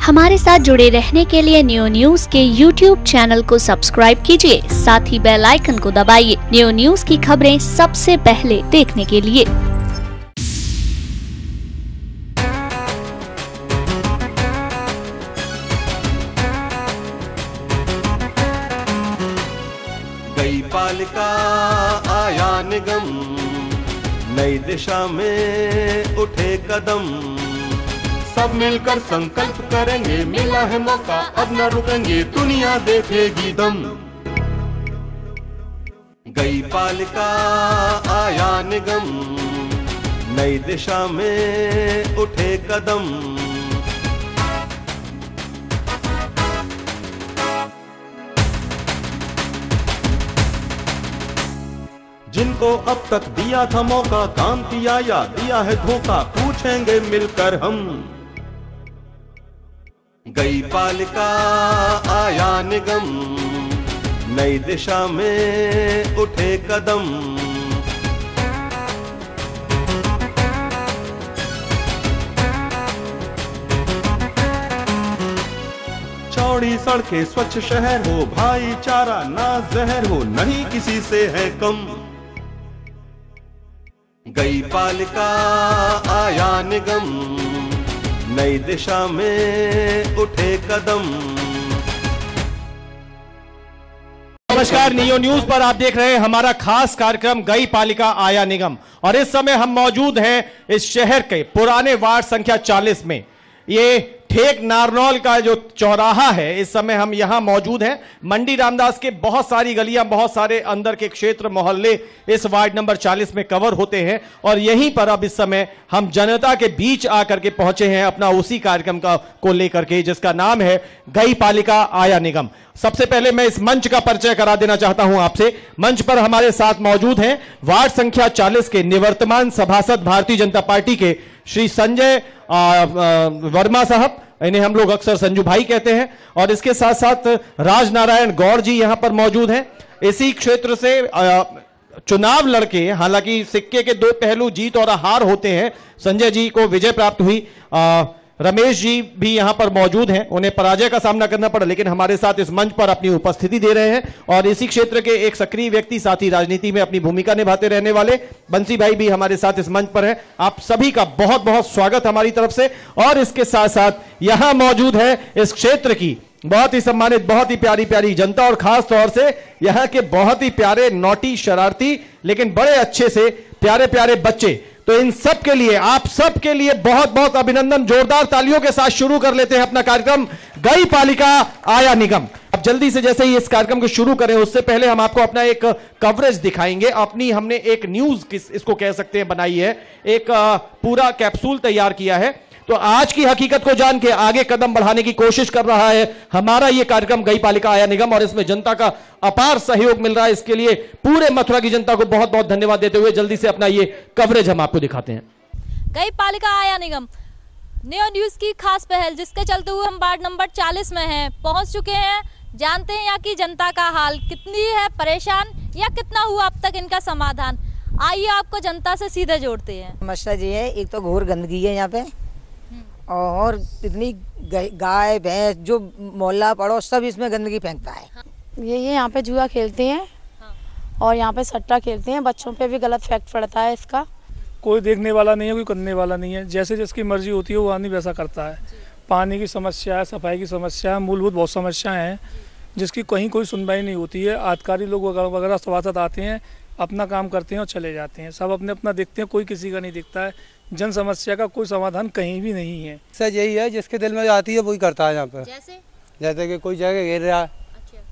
हमारे साथ जुड़े रहने के लिए न्यू न्यूज के YouTube चैनल को सब्सक्राइब कीजिए, साथ ही बेल आइकन को दबाइए न्यू न्यूज की खबरें सबसे पहले देखने के लिए। गई पालिका आया निगम, नई दिशा में उठे कदम, सब मिलकर संकल्प करेंगे, मिला है मौका अब न रुकेंगे, दुनिया देखेगी दम। गई पालिका आया निगम, नई दिशा में उठे कदम, जिनको अब तक दिया था मौका, काम किया या दिया है धोखा, पूछेंगे मिलकर हम। गई पालिका आया निगम, नई दिशा में उठे कदम, चौड़ी सड़कें स्वच्छ शहर हो, भाईचारा ना जहर हो, नहीं किसी से है कम। गई पालिका आया निगम, नई दिशा में उठे कदम। नमस्कार, नियो न्यूज पर आप देख रहे हैं हमारा खास कार्यक्रम गई पालिका आया निगम। और इस समय हम मौजूद हैं इस शहर के पुराने वार्ड संख्या 40 में। ये ठेक नारनौल का जो चौराहा है, इस समय हम यहां मौजूद हैं। मंडी रामदास के बहुत सारी गलियां, बहुत सारे अंदर के क्षेत्र मोहल्ले इस वार्ड नंबर 40 में कवर होते हैं। और यहीं पर अब इस समय हम जनता के बीच आकर के पहुंचे हैं अपना उसी कार्यक्रम को लेकर के, जिसका नाम है गई पालिका आया निगम। सबसे पहले मैं इस मंच का परिचय करा देना चाहता हूं आपसे। मंच पर हमारे साथ मौजूद हैं वार्ड संख्या 40 के निवर्तमान सभासद भारतीय जनता पार्टी के श्री संजय वर्मा साहब, इन्हें हम लोग अक्सर संजू भाई कहते हैं। और इसके साथ साथ राजनारायण गौर जी यहां पर मौजूद हैं। इसी क्षेत्र से चुनाव लड़के, हालांकि सिक्के के दो पहलू जीत और हार होते हैं, संजय जी को विजय प्राप्त हुई। रमेश जी भी यहां पर मौजूद हैं, उन्हें पराजय का सामना करना पड़ा, लेकिन हमारे साथ इस मंच पर अपनी उपस्थिति दे रहे हैं। और इसी क्षेत्र के एक सक्रिय व्यक्ति, साथ ही राजनीति में अपनी भूमिका निभाते रहने वाले बंसी भाई भी हमारे साथ इस मंच पर हैं। आप सभी का बहुत बहुत स्वागत हमारी तरफ से। और इसके साथ साथ यहां मौजूद है इस क्षेत्र की बहुत ही सम्मानित, बहुत ही प्यारी प्यारी जनता, और खास तौर से यहाँ के बहुत ही प्यारे नौटी, शरारती, लेकिन बड़े अच्छे से प्यारे प्यारे बच्चे। तो इन सब के लिए, आप सब के लिए बहुत बहुत अभिनंदन। जोरदार तालियों के साथ शुरू कर लेते हैं अपना कार्यक्रम गई पालिका आया निगम। अब जल्दी से जैसे ही इस कार्यक्रम को शुरू करें, उससे पहले हम आपको अपना एक कवरेज दिखाएंगे। अपनी हमने एक न्यूज इसको कह सकते हैं बनाई है, एक पूरा कैप्सूल तैयार किया है। तो आज की हकीकत को जान के आगे कदम बढ़ाने की कोशिश कर रहा है हमारा ये कार्यक्रम गई पालिका आया निगम, और इसमें जनता का अपार सहयोग मिल रहा है। इसके लिए पूरे मथुरा की जनता को बहुत बहुत धन्यवाद देते हुए जल्दी से अपना ये कवरेज हम आपको दिखाते हैं। गई पालिका आया निगम न्यू न्यूज की खास पहल, जिसके चलते हुए हम वार्ड नंबर 40 में हैं, पहुंच चुके हैं। जानते हैं यहाँ की जनता का हाल, कितनी है परेशान या कितना हुआ अब तक इनका समाधान। आइए आपको जनता से सीधे जोड़ते हैं। समस्या ये है, एक तो घोर गंदगी है यहाँ पे, और इतनी गाय भैंस, जो मोहल्ला पड़ोस सब इसमें गंदगी फेंकता है। ये यहाँ पे जुआ खेलते हैं और यहाँ पे सट्टा खेलते हैं, बच्चों पे भी गलत इफेक्ट पड़ता है इसका। कोई देखने वाला नहीं है, कोई करने वाला नहीं है, जैसे जिसकी मर्जी होती है वो आदमी वैसा करता है। पानी की समस्या है, सफाई की समस्या है, मूलभूत बहुत समस्याएं हैं जिसकी कहीं कोई सुनवाई नहीं होती है। आधिकारी लोग वगैरह सभासद आते हैं, अपना काम करते हैं और चले जाते हैं, सब अपने अपना देखते हैं, कोई किसी का नहीं दिखता है। जन समस्या का कोई समाधान कहीं भी नहीं है। सर यही है, जिसके दिल में आती है वही करता है यहाँ पर। जैसे कि कोई जगह घेर रहा है,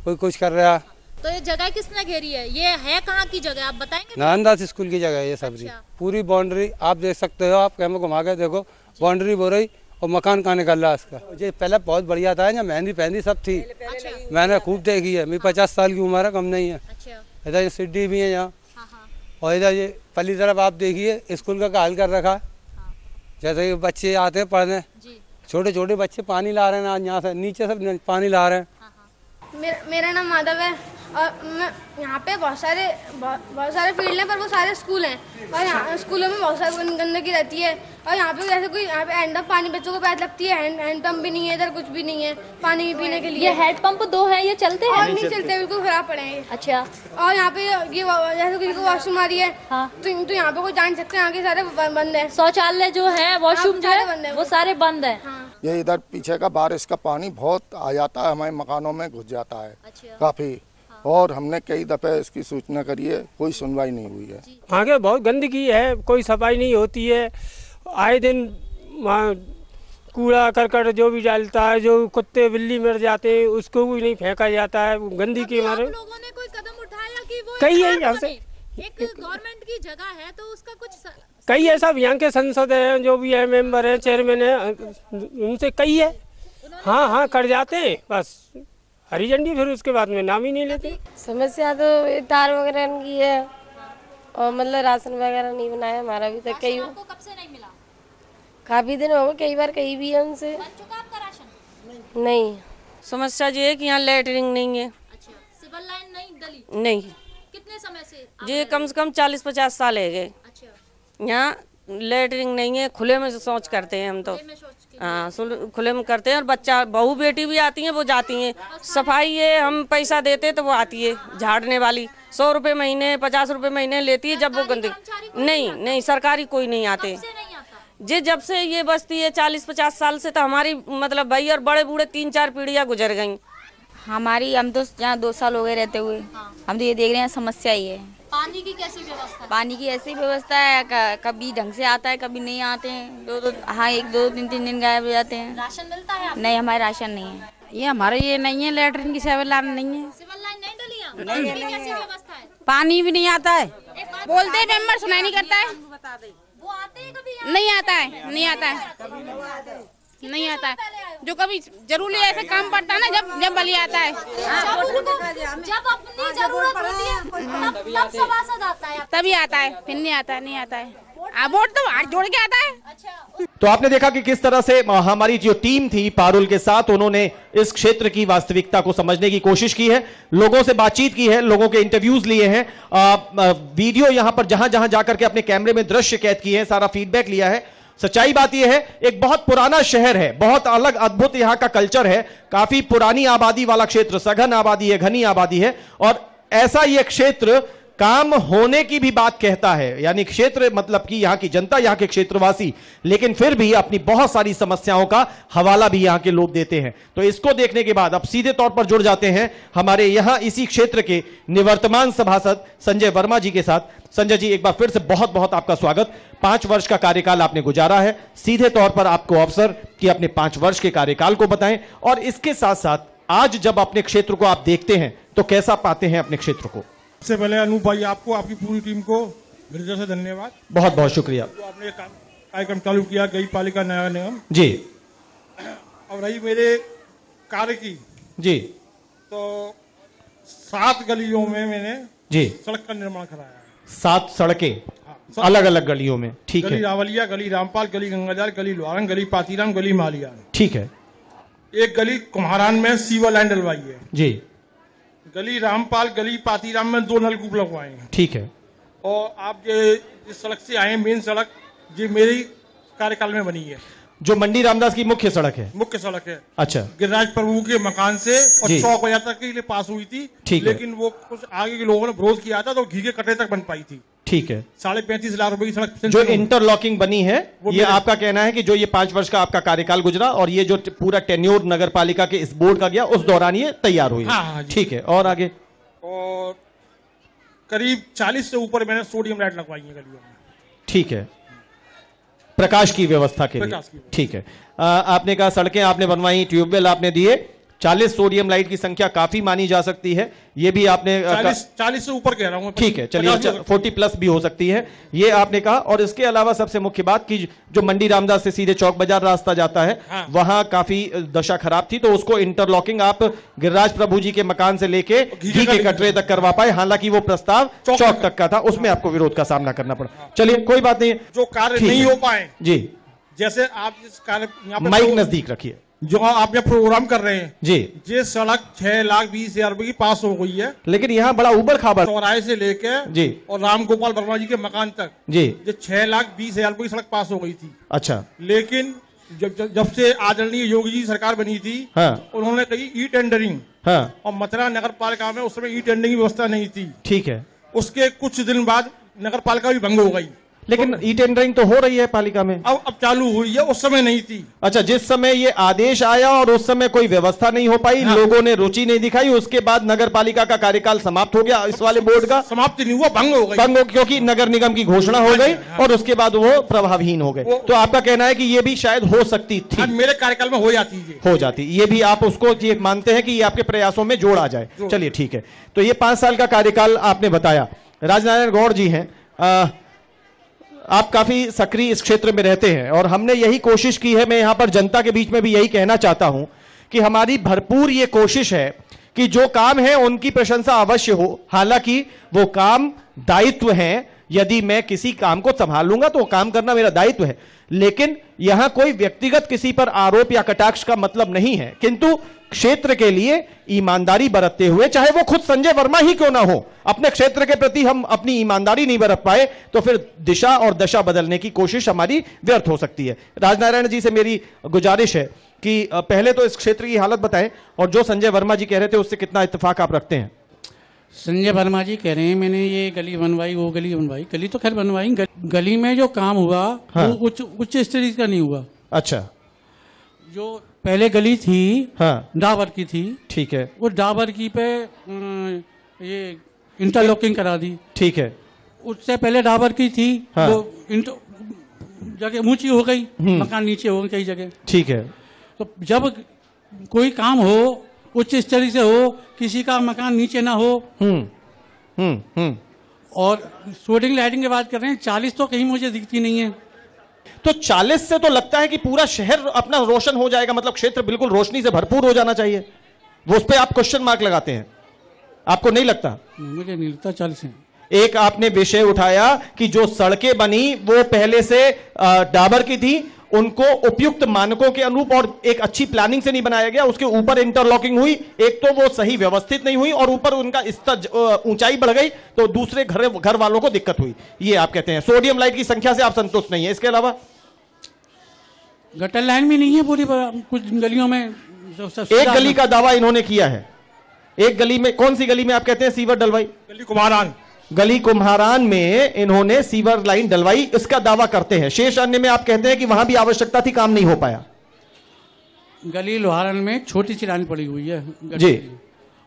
कोई कुछ कर रहा है। तो ये जगह किसने घेरी है? ये है कहाँ की जगह, आप बताएंगे? नानदास स्कूल की जगह है ये सब। पूरी बाउंड्री आप देख सकते हो, आप कैमरा घुमा के देखो, बाउंड्री हो रही और मकान कहाँ निकल रहा है इसका। ये पहले बहुत बढ़िया था, यहाँ मेहंदी पहंदी सब थी। मैंने खूब देखी है, मेरी 50 साल की उम्र है, कम नहीं है। इधर सीढ़ी भी है यहाँ, और इधर ये पल्ली तरफ आप देखिए स्कूल का हाल कर रखा। जैसे कि बच्चे आते हैं पढ़ने, छोटे छोटे बच्चे पानी ला रहे हैं, यहाँ से नीचे सब पानी ला रहे हैं। मेरा नाम माधव है और यहाँ पे बहुत सारे फील्ड हैं, पर वो सारे स्कूल हैं और यहाँ स्कूलों में बहुत सारी गंदगी रहती है। और यहाँ पे जैसे कोई यहाँ पे हैंड पानी बच्चों को प्यास लगती है, हैंड पंप भी नहीं है, इधर कुछ भी नहीं है पानी पीने के लिए। ये हैंड पंप 2 है, ये चलते हैं? और नहीं चलते, बिल्कुल खराब पड़े हैं। अच्छा। और यहाँ पे ये जैसे किसी को वॉशरूम आ रही है तो यहाँ पे कोई जान सकते हैं, आगे सारे बंद है। शौचालय जो है, वॉशरूम जो है, वो सारे बंद है। ये इधर पीछे का बारिश का पानी बहुत आ जाता है, हमारे मकानों में घुस जाता है। अच्छा। काफी। और हमने कई दफे इसकी सूचना करी है, कोई सुनवाई नहीं हुई है। आगे बहुत गंदगी है, कोई सफाई नहीं होती है। आए दिन कूड़ा करकट जो भी डालता है, जो कुत्ते बिल्ली मर जाते हैं उसको भी नहीं फेंका जाता है गंदगी के मारे। लोगों ने कोई कदम उठाया कि वो कई है यहाँ से, एक गवर्नमेंट की जगह है तो उसका कुछ कई ऐसा यहाँ के संसद है, जो भी है मेंबर है, चेयरमैन है, उनसे कई है। हाँ कर जाते हैं, बस हरी झंडी, फिर उसके बाद में नाम ही नहीं लेते। समस्या तो तार वगैरह की है और मतलब राशन वगैरह नहीं बनाया हमारा अभी तक। कई कब से नहीं मिला? काफी दिन हो गए, कई बार कहीं भी है उनसे। बन चुका आपका राशन? नहीं। समस्या ये है कि यहाँ लैटरिन नहीं है। अच्छा, सिविल लाइन नहीं डली? नहीं। कितने समय से? ये कम से कम 40-50 साल है गए। अच्छा। यहाँ लैटरिन नहीं है, खुले में शौच करते हैं हम तो। हाँ, खुले में करते हैं। और बच्चा बहू बेटी भी आती हैं, वो जाती हैं। सफाई है, हम पैसा देते तो वो आती है झाड़ने वाली, 100 रुपये महीने 50 रुपये महीने लेती है। जब वो गंदगी नहीं सरकारी कोई नहीं आते जी। जब से ये बस्ती है 40-50 साल से, तो हमारी मतलब भाई और बड़े बूढ़े 3-4 पीढ़ियाँ गुजर गई हमारी। हम तो यहाँ 2 साल हो गए रहते हुए। हम तो ये देख रहे हैं समस्या ही है। पानी की कैसी व्यवस्था? पानी की ऐसी व्यवस्था है, कभी ढंग से आता है, कभी नहीं आते हैं। 1-2-3 दिन गायब हो जाते हैं। राशन मिलता है? नहीं, हमारे राशन नहीं है। ये हमारे ये नहीं है, लैटरिन की सिविल लाइन नहीं है। सिविल लाइन नहीं डली है? पानी की कैसी व्यवस्था है? पानी भी नहीं आता है, बोलते हैं मेंबर सुनाई नहीं करता है। वो आते हैं कभी? नहीं आता है, नहीं आता है, नहीं आता है। जो कभी जरूरी ऐसे काम पड़ता है ना, जब बलि आता है, जब अपनी जरूरत होती है तब सभासद आता है, तभी आता है, फिर नहीं आता है, नहीं आता है। वोट तो हाथ जोड़ के आता है। अच्छा। तो आपने देखा कि किस तरह से हमारी जो टीम थी पारुल के साथ, उन्होंने इस क्षेत्र की वास्तविकता को समझने की कोशिश की है, लोगों से बातचीत की है, लोगों के इंटरव्यूज लिए हैं, वीडियो यहां पर जहां जहां जाकर के अपने कैमरे में दृश्य कैद किए हैं, सारा फीडबैक लिया है। सच्चाई बात यह है, एक बहुत पुराना शहर है, बहुत अलग अद्भुत यहां का कल्चर है, काफी पुरानी आबादी वाला क्षेत्र, सघन आबादी है, घनी आबादी है। और ऐसा यह क्षेत्र काम होने की भी बात कहता है, यानी क्षेत्र मतलब कि यहां की जनता, यहां के क्षेत्रवासी, लेकिन फिर भी अपनी बहुत सारी समस्याओं का हवाला भी यहां के लोग देते हैं। तो इसको देखने के बाद अब सीधे तौर पर जुड़ जाते हैं हमारे यहां इसी क्षेत्र के निवर्तमान सभासद संजय वर्मा जी के साथ। संजय जी, एक बार फिर से बहुत बहुत आपका स्वागत। 5 वर्ष का कार्यकाल आपने गुजारा है, सीधे तौर पर आपको अवसर कि अपने 5 वर्ष के कार्यकाल को बताएं, और इसके साथ साथ आज जब अपने क्षेत्र को आप देखते हैं तो कैसा पाते हैं अपने क्षेत्र को? सबसे पहले अनूप भाई, आपको, आपकी पूरी टीम को मेरी तरफ से धन्यवाद, बहुत बहुत शुक्रिया। तो आपने कार्यक्रम चालू किया गई पालिका नया निगम जी, और रही मेरे कार्य की जी, तो 7 गलियों में मैंने जी सड़क का निर्माण कराया। 7 सड़कें अलग अलग गलियों में, ठीक है। गली रावलिया, गली रामपाल, गली गंगाजल, गली लोहारन, गली पातीराम, गली मालियान, ठीक है। एक गली कुम्हारान में सीवर लाइन डलवाई है जी। गली रामपाल, गली पातीराम में 2 नलकूप लगवाए हैं, ठीक है। और आप ये जिस सड़क से आए, मेन सड़क ये मेरी कार्यकाल में बनी है, जो मंडी रामदास की मुख्य सड़क है। मुख्य सड़क है, अच्छा। गिरिराज प्रभु के मकान से और चौक बाजार तक के लिए पास हुई थी, लेकिन वो कुछ आगे के लोगों ने विरोध किया था, तो घी के कटरे तक बन पाई थी, ठीक है। 35.5 लाख रुपए की सड़क जो इंटरलॉकिंग बनी है, ये आपका कहना है कि जो ये 5 वर्ष का आपका कार्यकाल गुजरा और ये जो पूरा टेन्योर नगर पालिका के इस बोर्ड का गया, उस दौरान ये तैयार हुई? हाँ, ठीक है। और आगे? और करीब 40 से ऊपर मैंने सोडियम लाइट लगवाई है गलियों में, ठीक है, प्रकाश की व्यवस्था के लिए, ठीक है। आपने कहा सड़कें आपने बनवाई, ट्यूबवेल आपने दिए, 40 सोडियम लाइट की संख्या काफी मानी जा सकती है, ये भी आपने 40 से ऊपर कह रहा हूं, ठीक है, चलिए 40+ भी हो सकती है, ये आपने कहा। और इसके अलावा सबसे मुख्य बात कि जो मंडी रामदास से सीधे चौक बाजार रास्ता जाता है, हाँ। वहां काफी दशा खराब थी, तो उसको इंटरलॉकिंग आप गिरिराज प्रभु जी के मकान से लेके घी के कटरे तक करवा पाए, हालांकि वो प्रस्ताव चौक तक का था, उसमें आपको विरोध का सामना करना पड़ा। चलिए कोई बात नहीं, जो कार्य नहीं हो पाए जी, जैसे आप जिस कार्य, माइक नजदीक रखिए जो आप ये प्रोग्राम कर रहे हैं जी, ये सड़क 6,20,000 रुपए की पास हो गई है, लेकिन यहाँ बड़ा उबड़ खाबड़ चौराहे से लेके जी और राम गोपाल वर्मा जी के मकान तक जी ये 6,20,000 रुपए की सड़क पास हो गई थी। अच्छा, लेकिन जब से आदरणीय योगी जी सरकार बनी थी, हाँ, उन्होंने कही ई टेंडरिंग, हाँ, और मथुरा नगर पालिका में उस समय ई टेंडरिंग की व्यवस्था नहीं थी। ठीक है, उसके कुछ दिन बाद नगर पालिका भी भंग हो गई, लेकिन ई टेंडरिंग तो हो रही है पालिका में, अब चालू हुई है, उस समय नहीं थी। अच्छा, जिस समय ये आदेश आया और उस समय कोई व्यवस्था नहीं हो पाई, हाँ, लोगों ने रुचि नहीं दिखाई, उसके बाद नगर पालिका का कार्यकाल समाप्त हो गया, इस वाले बोर्ड का समाप्त नहीं हुआ, भंग हो गई, भंग हो, क्योंकि नगर निगम की घोषणा हो गई और उसके बाद वो प्रभावहीन हो गए। तो आपका कहना है कि ये भी शायद हो सकती थी, मेरे कार्यकाल में हो जाती, ये भी आप उसको ये मानते हैं कि ये आपके प्रयासों में जोड़ा जाए। चलिए ठीक है, तो ये 5 साल का कार्यकाल आपने बताया। राजनारायण गौड़ जी हैं, आप काफी सक्रिय इस क्षेत्र में रहते हैं और हमने यही कोशिश की है, मैं यहां पर जनता के बीच में भी यही कहना चाहता हूं कि हमारी भरपूर ये कोशिश है कि जो काम है उनकी प्रशंसा अवश्य हो, हालांकि वो काम दायित्व है, यदि मैं किसी काम को संभाल लूंगा तो वो काम करना मेरा दायित्व है, लेकिन यहां कोई व्यक्तिगत किसी पर आरोप या कटाक्ष का मतलब नहीं है, किंतु क्षेत्र के लिए ईमानदारी बरतते हुए, चाहे वो खुद संजय वर्मा ही क्यों ना हो, अपने क्षेत्र के प्रति हम अपनी ईमानदारी नहीं बरत पाए तो फिर दिशा और दशा बदलने की कोशिश हमारी व्यर्थ हो सकती है। राजनारायण जी से मेरी गुजारिश है कि पहले तो इस क्षेत्र की हालत बताएं और जो संजय वर्मा जी कह रहे थे उससे कितना इत्तेफाक आप रखते हैं। संजय वर्मा जी कह रहे हैं मैंने ये गली बनवाई, वो गली बनवाई, गली तो खैर बनवाई, गली में जो काम हुआ हाँ, वो उच्च स्तरीय का नहीं हुआ। अच्छा, जो पहले गली थी, हाँ, डाबर की थी, ठीक है, वो डाबर की पे ये इंटरलॉकिंग करा दी, ठीक है, उससे पहले डाबर की थी, हाँ, वो जगह ऊंची हो गई, मकान नीचे हो गए कई जगह, ठीक है। तो जब कोई काम हो उच्च स्तरीय से हो, किसी का मकान नीचे ना हो, और शूटिंग लाइटिंग की बात कर रहे हैं, 40 तो कहीं मुझे दिखती नहीं है। तो 40 से तो लगता है कि पूरा शहर अपना रोशन हो जाएगा, मतलब क्षेत्र बिल्कुल रोशनी से भरपूर हो जाना चाहिए, वो उस पर आप क्वेश्चन मार्क लगाते हैं, आपको नहीं लगता? मुझे नहीं लगता 40 है। एक आपने विषय उठाया कि जो सड़कें बनी वो पहले से डाबर की थी, उनको उपयुक्त मानकों के अनुरूप और एक अच्छी प्लानिंग से नहीं बनाया गया, उसके ऊपर इंटरलॉकिंग हुई, एक तो वो सही व्यवस्थित नहीं हुई और ऊपर उनका स्तर ऊंचाई बढ़ गई तो दूसरे घर वालों को दिक्कत हुई, ये आप कहते हैं। सोडियम लाइट की संख्या से आप संतुष्ट नहीं है, इसके अलावा गटर लाइन भी नहीं है पूरी, कुछ गलियों में एक गली का दावा इन्होंने किया है, एक गली में, कौन सी गली में आप कहते हैं सीवर डलवाई? गली कुम्हारान, गली कुम्हारान में इन्होंने सीवर लाइन डलवाई, इसका दावा करते हैं। शेष अन्य में आप कहते हैं कि वहां भी आवश्यकता थी, काम नहीं हो पाया। गली लोहारन में छोटी सी लाइन पड़ी हुई है जी,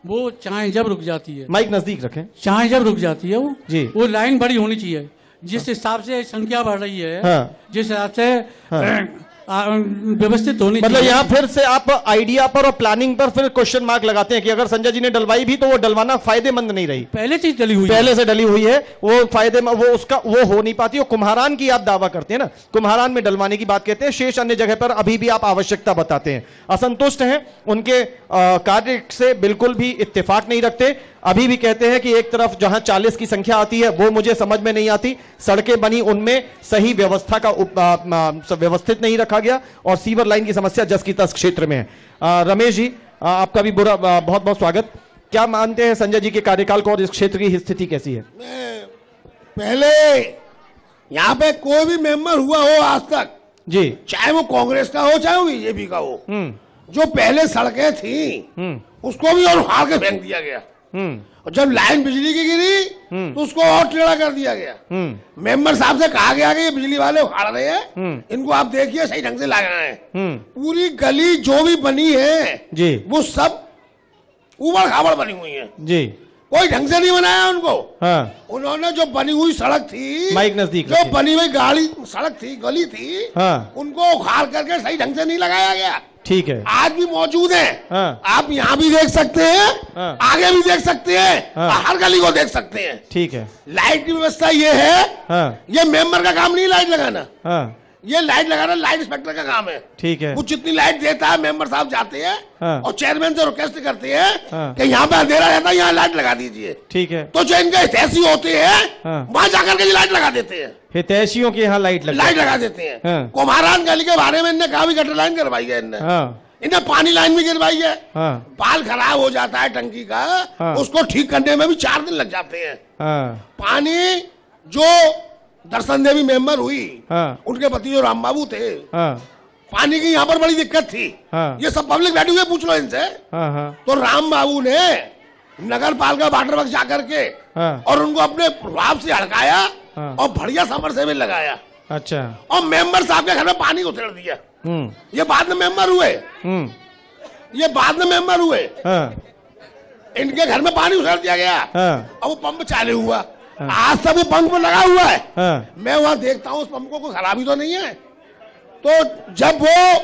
वो चाहे जब रुक जाती है, माइक नजदीक रखें, चाहे जब रुक जाती है वो जी, वो लाइन बड़ी होनी चाहिए, जिस हिसाब से संख्या बढ़ रही है, हाँ, जिस हिसाब से व्यवस्थित होनी, मतलब यहाँ फिर से आप आइडिया पर और प्लानिंग पर फिर क्वेश्चन मार्क लगाते हैं कि अगर संजय जी ने डलवाई भी तो वो डलवाना फायदेमंद नहीं रही, पहले से डली हुई, पहले से डली हुई है, वो फायदेमंद, वो उसका वो हो नहीं पाती। वो कुम्हारान की आप दावा करते हैं ना, कुम्हारान में डलवाने की बात कहते हैं, शेष अन्य जगह पर अभी भी आप आवश्यकता बताते हैं, असंतुष्ट हैं, उनके कार्य से बिल्कुल भी इत्तेफाक नहीं रखते, अभी भी कहते हैं कि एक तरफ जहां 40 की संख्या आती है वो मुझे समझ में नहीं आती, सड़कें बनी उनमें सही व्यवस्था का व्यवस्थित नहीं रखा गया और सीवर लाइन की समस्या जस की तस क्षेत्र में है। रमेश जी, आपका भी बहुत बहुत स्वागत। क्या मानते हैं संजय जी के कार्यकाल को और इस क्षेत्र की स्थिति कैसी है? पहले यहाँ पे कोई भी मेंबर हुआ हो आज तक जी, चाहे वो कांग्रेस का हो चाहे वो बीजेपी का हो, जो पहले सड़कें थी उसको भी और उखाड़ के फेंक दिया गया, और जब लाइन बिजली की गिरी तो उसको और टेढ़ा कर दिया गया। मेंबर साहब से कहा गया कि ये बिजली वाले उखाड़ रहे हैं, इनको आप देखिए सही ढंग से लगाए। पूरी गली जो भी बनी है जी, वो सब उबड़ खाबड़ बनी हुई है जी, कोई ढंग से नहीं बनाया उनको। हाँ, उन्होंने जो बनी हुई सड़क थी, माइक नजदीक, जो बनी हुई गाड़ी सड़क थी, गली थी, हाँ, उनको उखाड़ करके सही ढंग से नहीं लगाया गया। ठीक है, आज भी मौजूद है, हाँ, आप यहाँ भी देख सकते हैं, हाँ, आगे भी देख सकते हैं, हाँ, हर गली को देख सकते हैं। ठीक है, लाइट की व्यवस्था ये है, हाँ, ये मेंबर का काम नहीं लाइट लगाना, हाँ, ये लाइट लगाना लाइट इंस्पेक्टर का काम है। ठीक है, वो जितनी लाइट देता है मेंबर साहब जाते हैं, हाँ, और चेयरमैन से रिक्वेस्ट करते हैं, हाँ, कि यहाँ पे अंधेरा रहता है, यहाँ लाइट लगा दीजिए। ठीक है, तो जो इनके हितैषी होते हैं, हाँ, वहां जाकर के लाइट लगा देते हैं, हितैषियों के यहाँ लाइट लगा देते हैं। हाँ, कुम्हारान गली के बारे में इनने कहा भी गटर लाइन करवाई है इनने, हाँ, इन्हें पानी लाइन में गिरवाई है। हाँ। पाल खराब हो जाता है टंकी का, हाँ। उसको ठीक करने में भी 4 दिन लग जाते हैं। हाँ। पानी जो दर्शन देवी मेंबर हुई, हाँ। उनके पति जो राम बाबू थे, हाँ। पानी की यहाँ पर बड़ी दिक्कत थी। हाँ। ये सब पब्लिक बैठी हुई है, पूछ लो इनसे। हाँ। हाँ। तो राम बाबू ने नगर पालिका वाटर वर्क जाकर के हाँ। और उनको अपने प्रभाव से हड़काया हाँ। और बढ़िया समरसेबल लगाया अच्छा। और मेंबर साहब के घर में पानी उतर दिया। ये बाद में मेंबर हुए, ये बाद में मेंबर हुए। हाँ। इनके घर में पानी उतर दिया गया। हाँ। और वो पंप चालू हुआ। आज तक वो पंप लगा हुआ है। हाँ। मैं वहां देखता हूँ उस पंप को कोई खराबी तो नहीं है। तो जब वो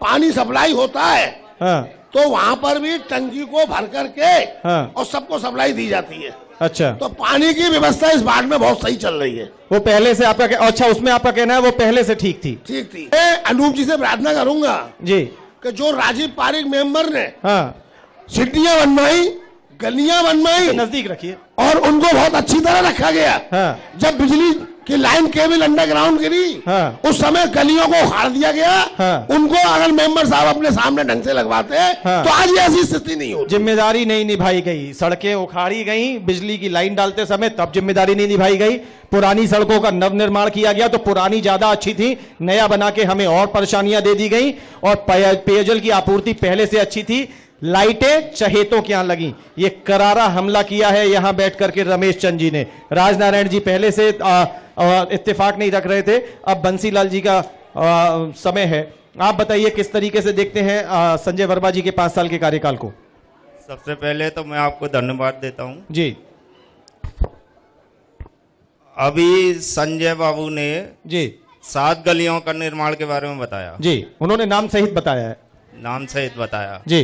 पानी सप्लाई होता है हाँ। तो वहां पर भी टंकी को भर करके हाँ। और सबको सप्लाई दी जाती है। अच्छा। तो पानी की व्यवस्था इस वार्ड में बहुत सही चल रही है। वो पहले से आपका अच्छा, उसमें आपका कहना है वो पहले से ठीक थी? ठीक थी। मैं अनूप जी से प्रार्थना करूंगा जी कि जो राजीव पारिक मेंबर ने हाँ। सीढ़ियां बनवाई, गलियां बनवाई, नजदीक रखिए, और उनको बहुत अच्छी तरह रखा गया। हाँ। जब बिजली की लाइन केबल अंडरग्राउंड गिरी, हाँ। उस समय गलियों को उखाड़ दिया गया। हाँ। उनको अगर मेंबर साहब अपने सामने ढंग से लगवाते हाँ। तो आज ये ऐसी स्थिति नहीं होती। जिम्मेदारी नहीं निभाई गई, सड़कें उखाड़ी गई, बिजली की लाइन डालते समय तब जिम्मेदारी नहीं निभाई गई। पुरानी सड़कों का नव निर्माण किया गया तो पुरानी ज्यादा अच्छी थी, नया बना के हमें और परेशानियां दे दी गई। और पेयजल की आपूर्ति पहले से अच्छी थी। लाइटें चहेतों के यहां लगी। ये करारा हमला किया है यहां बैठ करके रमेश चंद जी ने। राजनारायण जी पहले से इत्तेफाक नहीं रख रहे थे, अब बंसीलाल जी का समय है। आप बताइए किस तरीके से देखते हैं संजय वर्मा जी के 5 साल के कार्यकाल को? सबसे पहले तो मैं आपको धन्यवाद देता हूं जी। अभी संजय बाबू ने जी 7 गलियों का निर्माण के बारे में बताया जी, उन्होंने नाम सहित बताया है। नाम सहित बताया जी।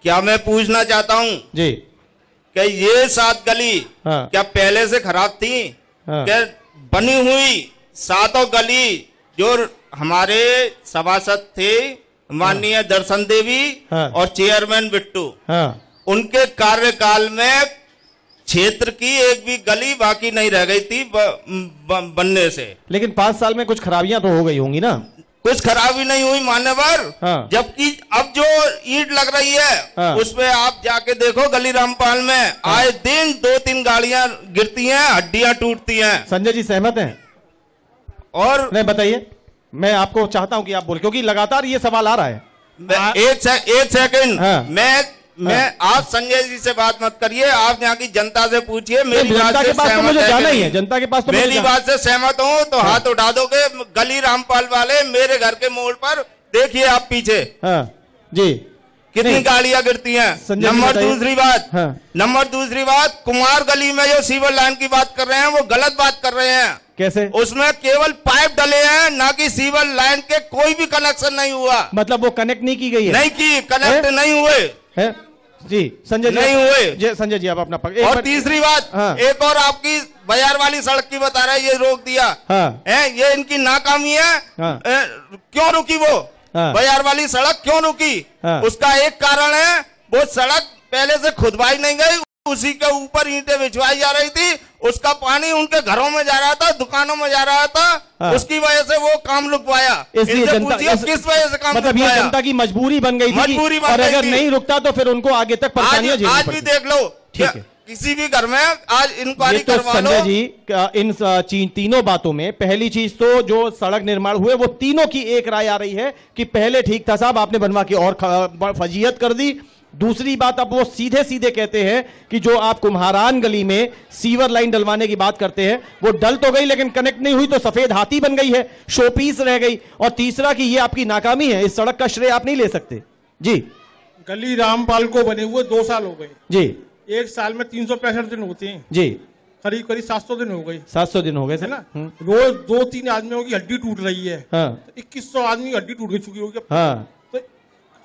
क्या मैं पूछना चाहता हूं जी कि ये 7 गली हाँ। क्या पहले से खराब थी? हाँ। क्या बनी हुई 7 गली जो हमारे सभासद थे माननीय दर्शन देवी हाँ। और चेयरमैन बिट्टू, हाँ। उनके कार्यकाल में क्षेत्र की एक भी गली बाकी नहीं रह गई थी बनने से। लेकिन 5 साल में कुछ खराबियां तो हो गई होंगी ना? कुछ खराबी नहीं हुई मान्यवर। हाँ। जबकि अब जो ईंट लग रही है हाँ। उसमें आप जाके देखो गली रामपाल में हाँ। आए दिन 2-3 गाड़ियां गिरती हैं, हड्डियां टूटती हैं। संजय जी सहमत हैं? और नहीं बताइए, मैं आपको चाहता हूं कि आप बोल, क्योंकि लगातार ये सवाल आ रहा है। एक सेकंड। हाँ। मैं आप संजय जी से बात मत करिए, आप यहाँ की जनता से पूछिए। मेरी बात से सहमत मुझे जाना ही है, जनता के पास तो मेरी बात से सहमत हूँ तो हाँ। हाथ उठा दोगे। गली रामपाल वाले मेरे घर के मोड़ पर देखिए आप पीछे। हाँ। जी। कितनी गाड़ियां गिरती हैं। नंबर दूसरी बात, कुमार गली में जो सीवर लाइन की बात कर रहे हैं वो गलत बात कर रहे हैं। कैसे? उसमें केवल पाइप डले हैं, ना कि सीवर लाइन के कोई भी कनेक्शन नहीं हुआ। मतलब वो कनेक्ट नहीं की गई है? नहीं की, कनेक्ट नहीं हुए है? जी संजय जी नहीं हुए। संजय जी आप अपना और तीसरी बात, हाँ। एक और आपकी बाजार वाली सड़क की बता रहे, ये रोक दिया हाँ। है, ये इनकी नाकामी है। हाँ। क्यों रुकी वो हाँ। बाजार वाली सड़क क्यों रुकी? हाँ। उसका एक कारण है, वो सड़क पहले से खुदवाई नहीं गई, उसी के ऊपर ईंटें बिछवाई जा रही थी, उसका पानी उनके घरों में जा रहा था, दुकानों में जा रहा था। हाँ। उसकी वजह से वो काम रुकवाया। इसलिए जनता किस वजह से काम मतलब ये जनता की मजबूरी बन गई थी, और अगर नहीं रुकता तो फिर उनको आगे तक परेशानियां झेलनी आज भी देख लो। ठीक है, किसी भी घर में आज इंक्वायरी तो करवा लो। संजय जी इन तीनों बातों में पहली चीज तो जो सड़क निर्माण हुए वो तीनों की एक राय आ रही है कि पहले ठीक था साहब, आपने बनवा के और फजीयत कर दी। दूसरी बात, अब वो सीधे सीधे कहते हैं कि जो आप कुम्हारान गली में सीवर लाइन डलवाने की बात करते हैं वो डल तो गई लेकिन कनेक्ट नहीं हुई, तो सफेद हाथी बन गई है, शोपीस रह गई। और तीसरा कि ये आपकी नाकामी है, इस सड़क का श्रेय आप नहीं ले सकते। जी। गली रामपाल को बने हुए 2 साल हो गए जी। एक साल में 365 दिन होते हैं जी। करीब 700 दिन हो गए। 700 दिन हो गए है ना। रोज 2-3 आदमियों की हड्डी टूट रही है। हाँ। 2100 आदमी की हड्डी टूट चुकी होगी। हाँ। तो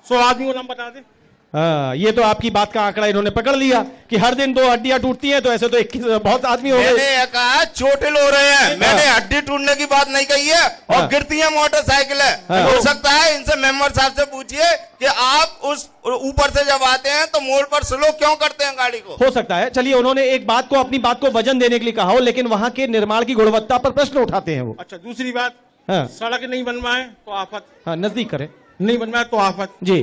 100 आदमी को नाम बता दे। हाँ, ये तो आपकी बात का आंकड़ा इन्होंने पकड़ लिया कि हर दिन 2 हड्डियां टूटती हैं, तो ऐसे तो 21 बहुत आदमी हो गए। मैंने कहा चोटिल हो रहे हैं, मैंने हड्डी टूटने की बात नहीं कही है। और गिरती है मोटरसाइकिल है। हो सकता है इनसे मेंबर साहब से पूछिए कि आप उस ऊपर से जब आते हैं तो मोड़ पर स्लो क्यों करते हैं गाड़ी को। हो सकता है, चलिए उन्होंने एक बात को अपनी बात को वजन देने के लिए कहा हो, लेकिन वहां के निर्माण की गुणवत्ता पर प्रश्न उठाते हैं वो। अच्छा, दूसरी बात, हाँ। सड़क नहीं बनवाए तो आफत। हाँ, नजदीक करें, नहीं बनवाया तो आफत जी।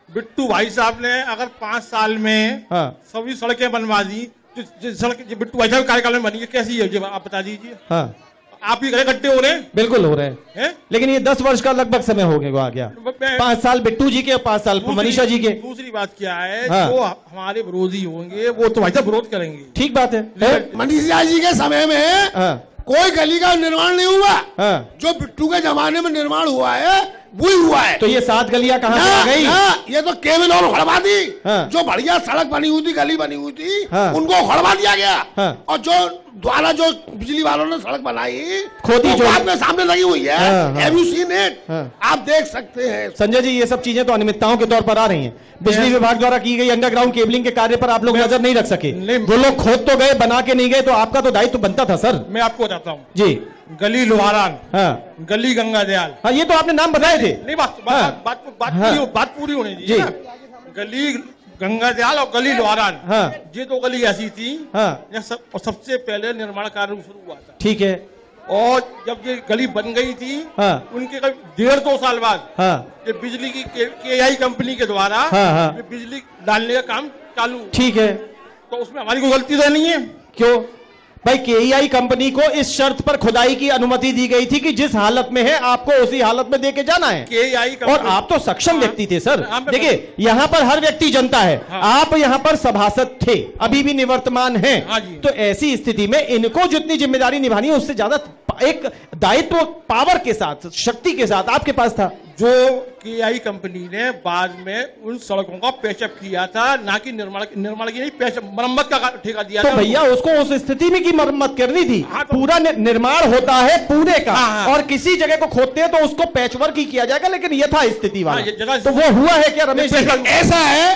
बिट्टू भाई साहब ने अगर 5 साल में हाँ। सभी सड़कें बनवा दी, जो सड़क बिट्टू भाई साहब कार्यकाल में बनी है कैसी है, आप बता दीजिए। हाँ। आप ही कहे गड्ढे हो रहे हैं? बिल्कुल हो रहे हैं, लेकिन ये 10 वर्ष का लगभग समय हो गया। 5 साल बिट्टू जी के और 5 साल मनीषा जी के। दूसरी बात क्या है, हाँ। जो हमारे विरोधी होंगे वो तो भाई साहब विरोध करेंगे। ठीक बात है। मनीषा जी के समय में कोई गली का निर्माण नहीं हुआ, जो बिट्टू के जमाने में निर्माण हुआ है वही हुआ है। तो ये 7 गलियां कहाँ से आ गई? ये तो केवल और खड़वा दी। जो बढ़िया सड़क बनी हुई थी, गली बनी हुई थी, उनको खड़वा दिया गया। और जो द्वारा जो बिजली वालों ने सड़क बनाई खोदी तो जो बाद में सामने लगी हुई है। Have you seen it? आप देख सकते हैं। संजय जी, ये सब चीजें तो अनियमितताओं के तौर पर आ रही हैं। बिजली विभाग द्वारा की गई अंडरग्राउंड केबलिंग के कार्य पर आप लोग नजर नहीं रख सके। वो लोग खोद तो गए, बना के नहीं गए, तो आपका तो दायित्व बनता था सर। मैं आपको बताता हूँ जी। गली लोहारान, हाँ। गली गंगा दयाल। हाँ, ये तो आपने नाम बताए थे। नहीं, बात पूरी होनी चाहिए ना। गली गंगा दयाल और गली लोहारान, ये तो गली ऐसी थी। सबसे पहले निर्माण कार्य शुरू हुआ था। ठीक है। और जब ये गली बन गई थी, उनके करीब 1.5-2 साल बाद ये बिजली की KEI कंपनी के द्वारा बिजली डालने का काम चालू। ठीक है। तो उसमें हमारी कोई गलती तो नहीं है? क्यों भाई? KEI कंपनी को इस शर्त पर खुदाई की अनुमति दी गई थी कि जिस हालत में है आपको उसी हालत में देके जाना है। KEI और आप तो सक्षम व्यक्ति थे सर। देखिए, यहाँ पर हर व्यक्ति जनता है। आप यहाँ पर सभासद थे, अभी भी निवर्तमान हैं। तो ऐसी स्थिति में इनको जितनी जिम्मेदारी निभानी है उससे ज्यादा एक दायित्व पावर के साथ, शक्ति के साथ आपके पास था। जो KEI कंपनी ने बाद में उन सड़कों का पेशअप किया था, ना कि निर्माण की नहीं, पेशअप मरम्मत का ठेका दिया तो था। भैया उसको उस स्थिति में की मरम्मत करनी थी। पूरा निर्माण होता है पूरे का, और किसी जगह को खोदते हैं तो उसको पैचवर्क ही किया जाएगा, लेकिन यथा स्थिति वाला तो वो हुआ है क्या रमेश? ऐसा है,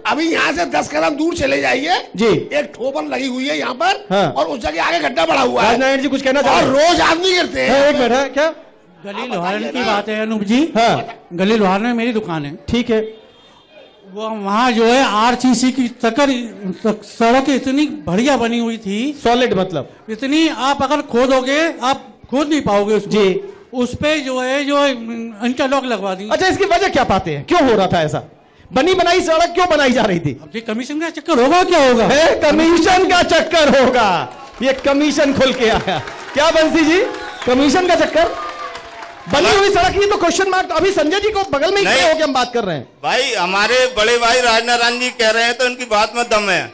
अभी यहाँ से 10 कदम दूर चले जाइए जी, एक ठोपर लगी हुई है यहाँ पर, और उस जगह आगे गड्ढा बड़ा हुआ है। राजनारायण जी कुछ कहना चाह रहे हैं? रोज आदमी गिरते हैं। एक मिनट है क्या? गली लोहारन की बात है अनूप जी। गली लोहारन में मेरी दुकान है। ठीक है। वो वहाँ जो है RCC की सड़क इतनी बढ़िया बनी हुई थी, सॉलिड मतलब इतनी, आप अगर खोदोगे आप खोद नहीं पाओगे उसको जी। उस पे जो है जो इंटरलॉक लगवा दी। अच्छा, इसकी वजह क्या पाते हैं? क्यों हो रहा था ऐसा? बनी बनाई सड़क क्यों बनाई जा रही थी? अब कमीशन का चक्कर होगा, क्या होगा? कमीशन का चक्कर होगा। ये कमीशन खुल के आया क्या बंसी जी? कमीशन का चक्कर? बनी हुई सड़क ही तो क्वेश्चन मार्क। अभी संजय जी को बगल में ही खड़े होकर हम बात कर रहे हैं। भाई हमारे बड़े भाई राजनारायण जी कह रहे हैं तो इनकी बात में दम है।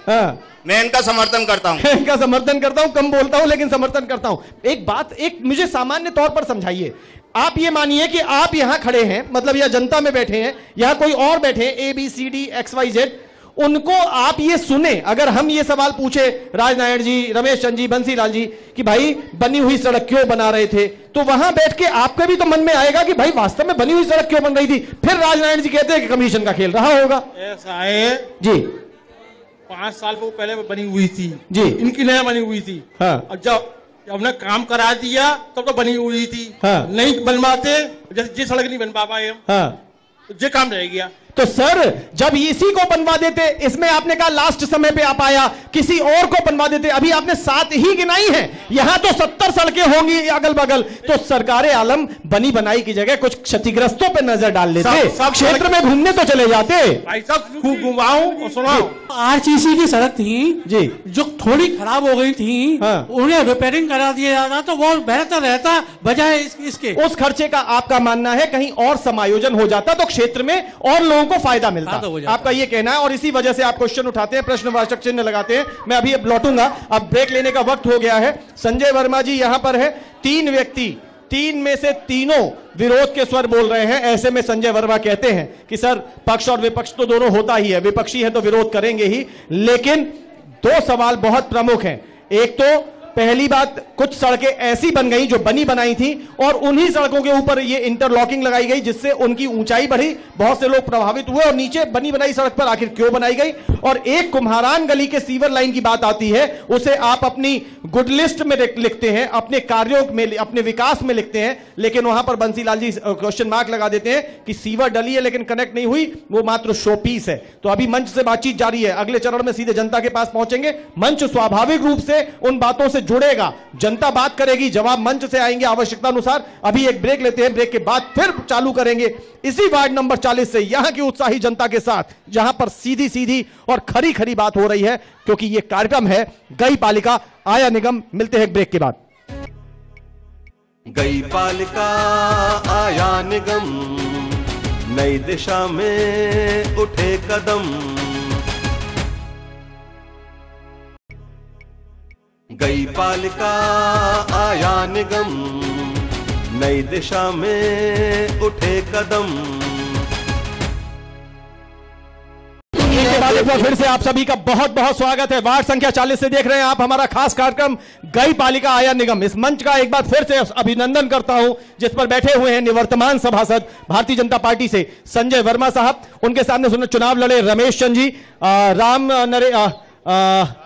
मैं इनका समर्थन करता हूँ। इनका समर्थन करता हूँ, कम बोलता हूँ लेकिन समर्थन करता हूँ। एक बात, एक मुझे सामान्य तौर पर समझाइए। आप ये मानिए कि आप यहाँ खड़े हैं, मतलब यह जनता में बैठे हैं, यहाँ कोई और बैठे हैं, ABCD XYZ, उनको आप ये सुने, अगर हम ये सवाल पूछे राजनारायण जी, रमेश चंद जी, बंसीलाल जी कि भाई बनी हुई सड़क क्यों बना रहे थे, तो वहां बैठ के आपके भी तो मन में आएगा कि भाई वास्तव में बनी हुई सड़क क्यों बन रही थी। फिर राजनारायण जी कहते हैं कि कमीशन का खेल रहा होगा। ऐसा है जी, 5 साल पहले बनी हुई थी जी, इनकी नया बनी हुई थी। और जब हमने काम करा दिया तब तो बनी हुई थी। नहीं बनवाते, जैसे सड़क नहीं बन पाए जो काम रह गया। तो सर जब इसी को बनवा देते, इसमें आपने कहा लास्ट समय पे आप आया, किसी और को बनवा देते। अभी आपने 7 ही गिनाई हैं, यहां तो 70 सड़कें होंगी अगल बगल। तो सरकारे आलम बनी बनाई की जगह कुछ क्षतिग्रस्तों पे नजर डाल लेते, क्षेत्र में घूमने तो चले जाते। भाई साहब घुमाऊं और सुनाओ। RCC की सड़क थी जी, जो थोड़ी खराब हो गई थी, उन्हें रिपेयरिंग करा दिया जाता तो वो बेहतर रहता, बजाय इसके। उस खर्चे का आपका मानना है कहीं और समायोजन हो जाता तो क्षेत्र में और लोगों को फायदा मिलता, आपका ये कहना है। और इसी वजह से आप क्वेश्चन उठाते हैं, प्रश्नवाचक चिन्ह लगाते हैं। मैं अभी अब लौटूंगा, अब ब्रेक लेने का वक्त हो गया है। संजय वर्मा जी यहां पर है। 3 व्यक्ति, 3 में से तीनों विरोध के स्वर बोल रहे हैं। ऐसे में संजय वर्मा कहते हैं कि सर पक्ष और विपक्ष तो दोनों होता ही है, विपक्षी है तो विरोध करेंगे ही, लेकिन 2 सवाल बहुत प्रमुख हैं। एक तो पहली बात, कुछ सड़कें ऐसी बन गई जो बनी बनाई थी और उन्हीं सड़कों के ऊपर ये इंटरलॉकिंग लगाई गई जिससे उनकी ऊंचाई बढ़ी, बहुत से लोग प्रभावित हुए। और नीचे बनी बनाई सड़क पर आखिर क्यों बनाई गई? और एक कुम्हारान गली के सीवर लाइन की बात आती है, उसे आप अपनी गुड लिस्ट में लिखते हैं, अपने कार्यों में, अपने विकास में लिखते हैं, लेकिन वहां पर बंसीलाल जी क्वेश्चन मार्क लगा देते हैं कि सीवर डली है लेकिन कनेक्ट नहीं हुई, वो मात्र शो पीस है। तो अभी मंच से बातचीत जारी है, अगले चरण में सीधे जनता के पास पहुंचेंगे। मंच स्वाभाविक रूप से उन बातों से जुड़ेगा, जनता बात करेगी, जवाब मंच से आएंगे आवश्यकता अनुसार। अभी एक ब्रेक लेते हैं, ब्रेक के बाद फिर चालू करेंगे इसी वार्ड नंबर 40 से, यहां की उत्साही जनता के साथ, जहां पर सीधी सीधी और खरी खरी बात हो रही है, क्योंकि यह कार्यक्रम है गई पालिका आया निगम। मिलते हैं ब्रेक के बाद। गई पालिका आया निगम, नई दिशा में उठे कदम। गई पालिका आया निगम, नई दिशा में उठे कदम। के बाद एक बार फिर से आप सभी का बहुत बहुत स्वागत है। वार्ड संख्या 40 से देख रहे हैं आप हमारा खास कार्यक्रम गई पालिका आया निगम। इस मंच का एक बार फिर से अभिनंदन करता हूं, जिस पर बैठे हुए हैं निवर्तमान सभासद भारतीय जनता पार्टी से संजय वर्मा साहब, उनके सामने चुनाव लड़े रमेश चंद जी,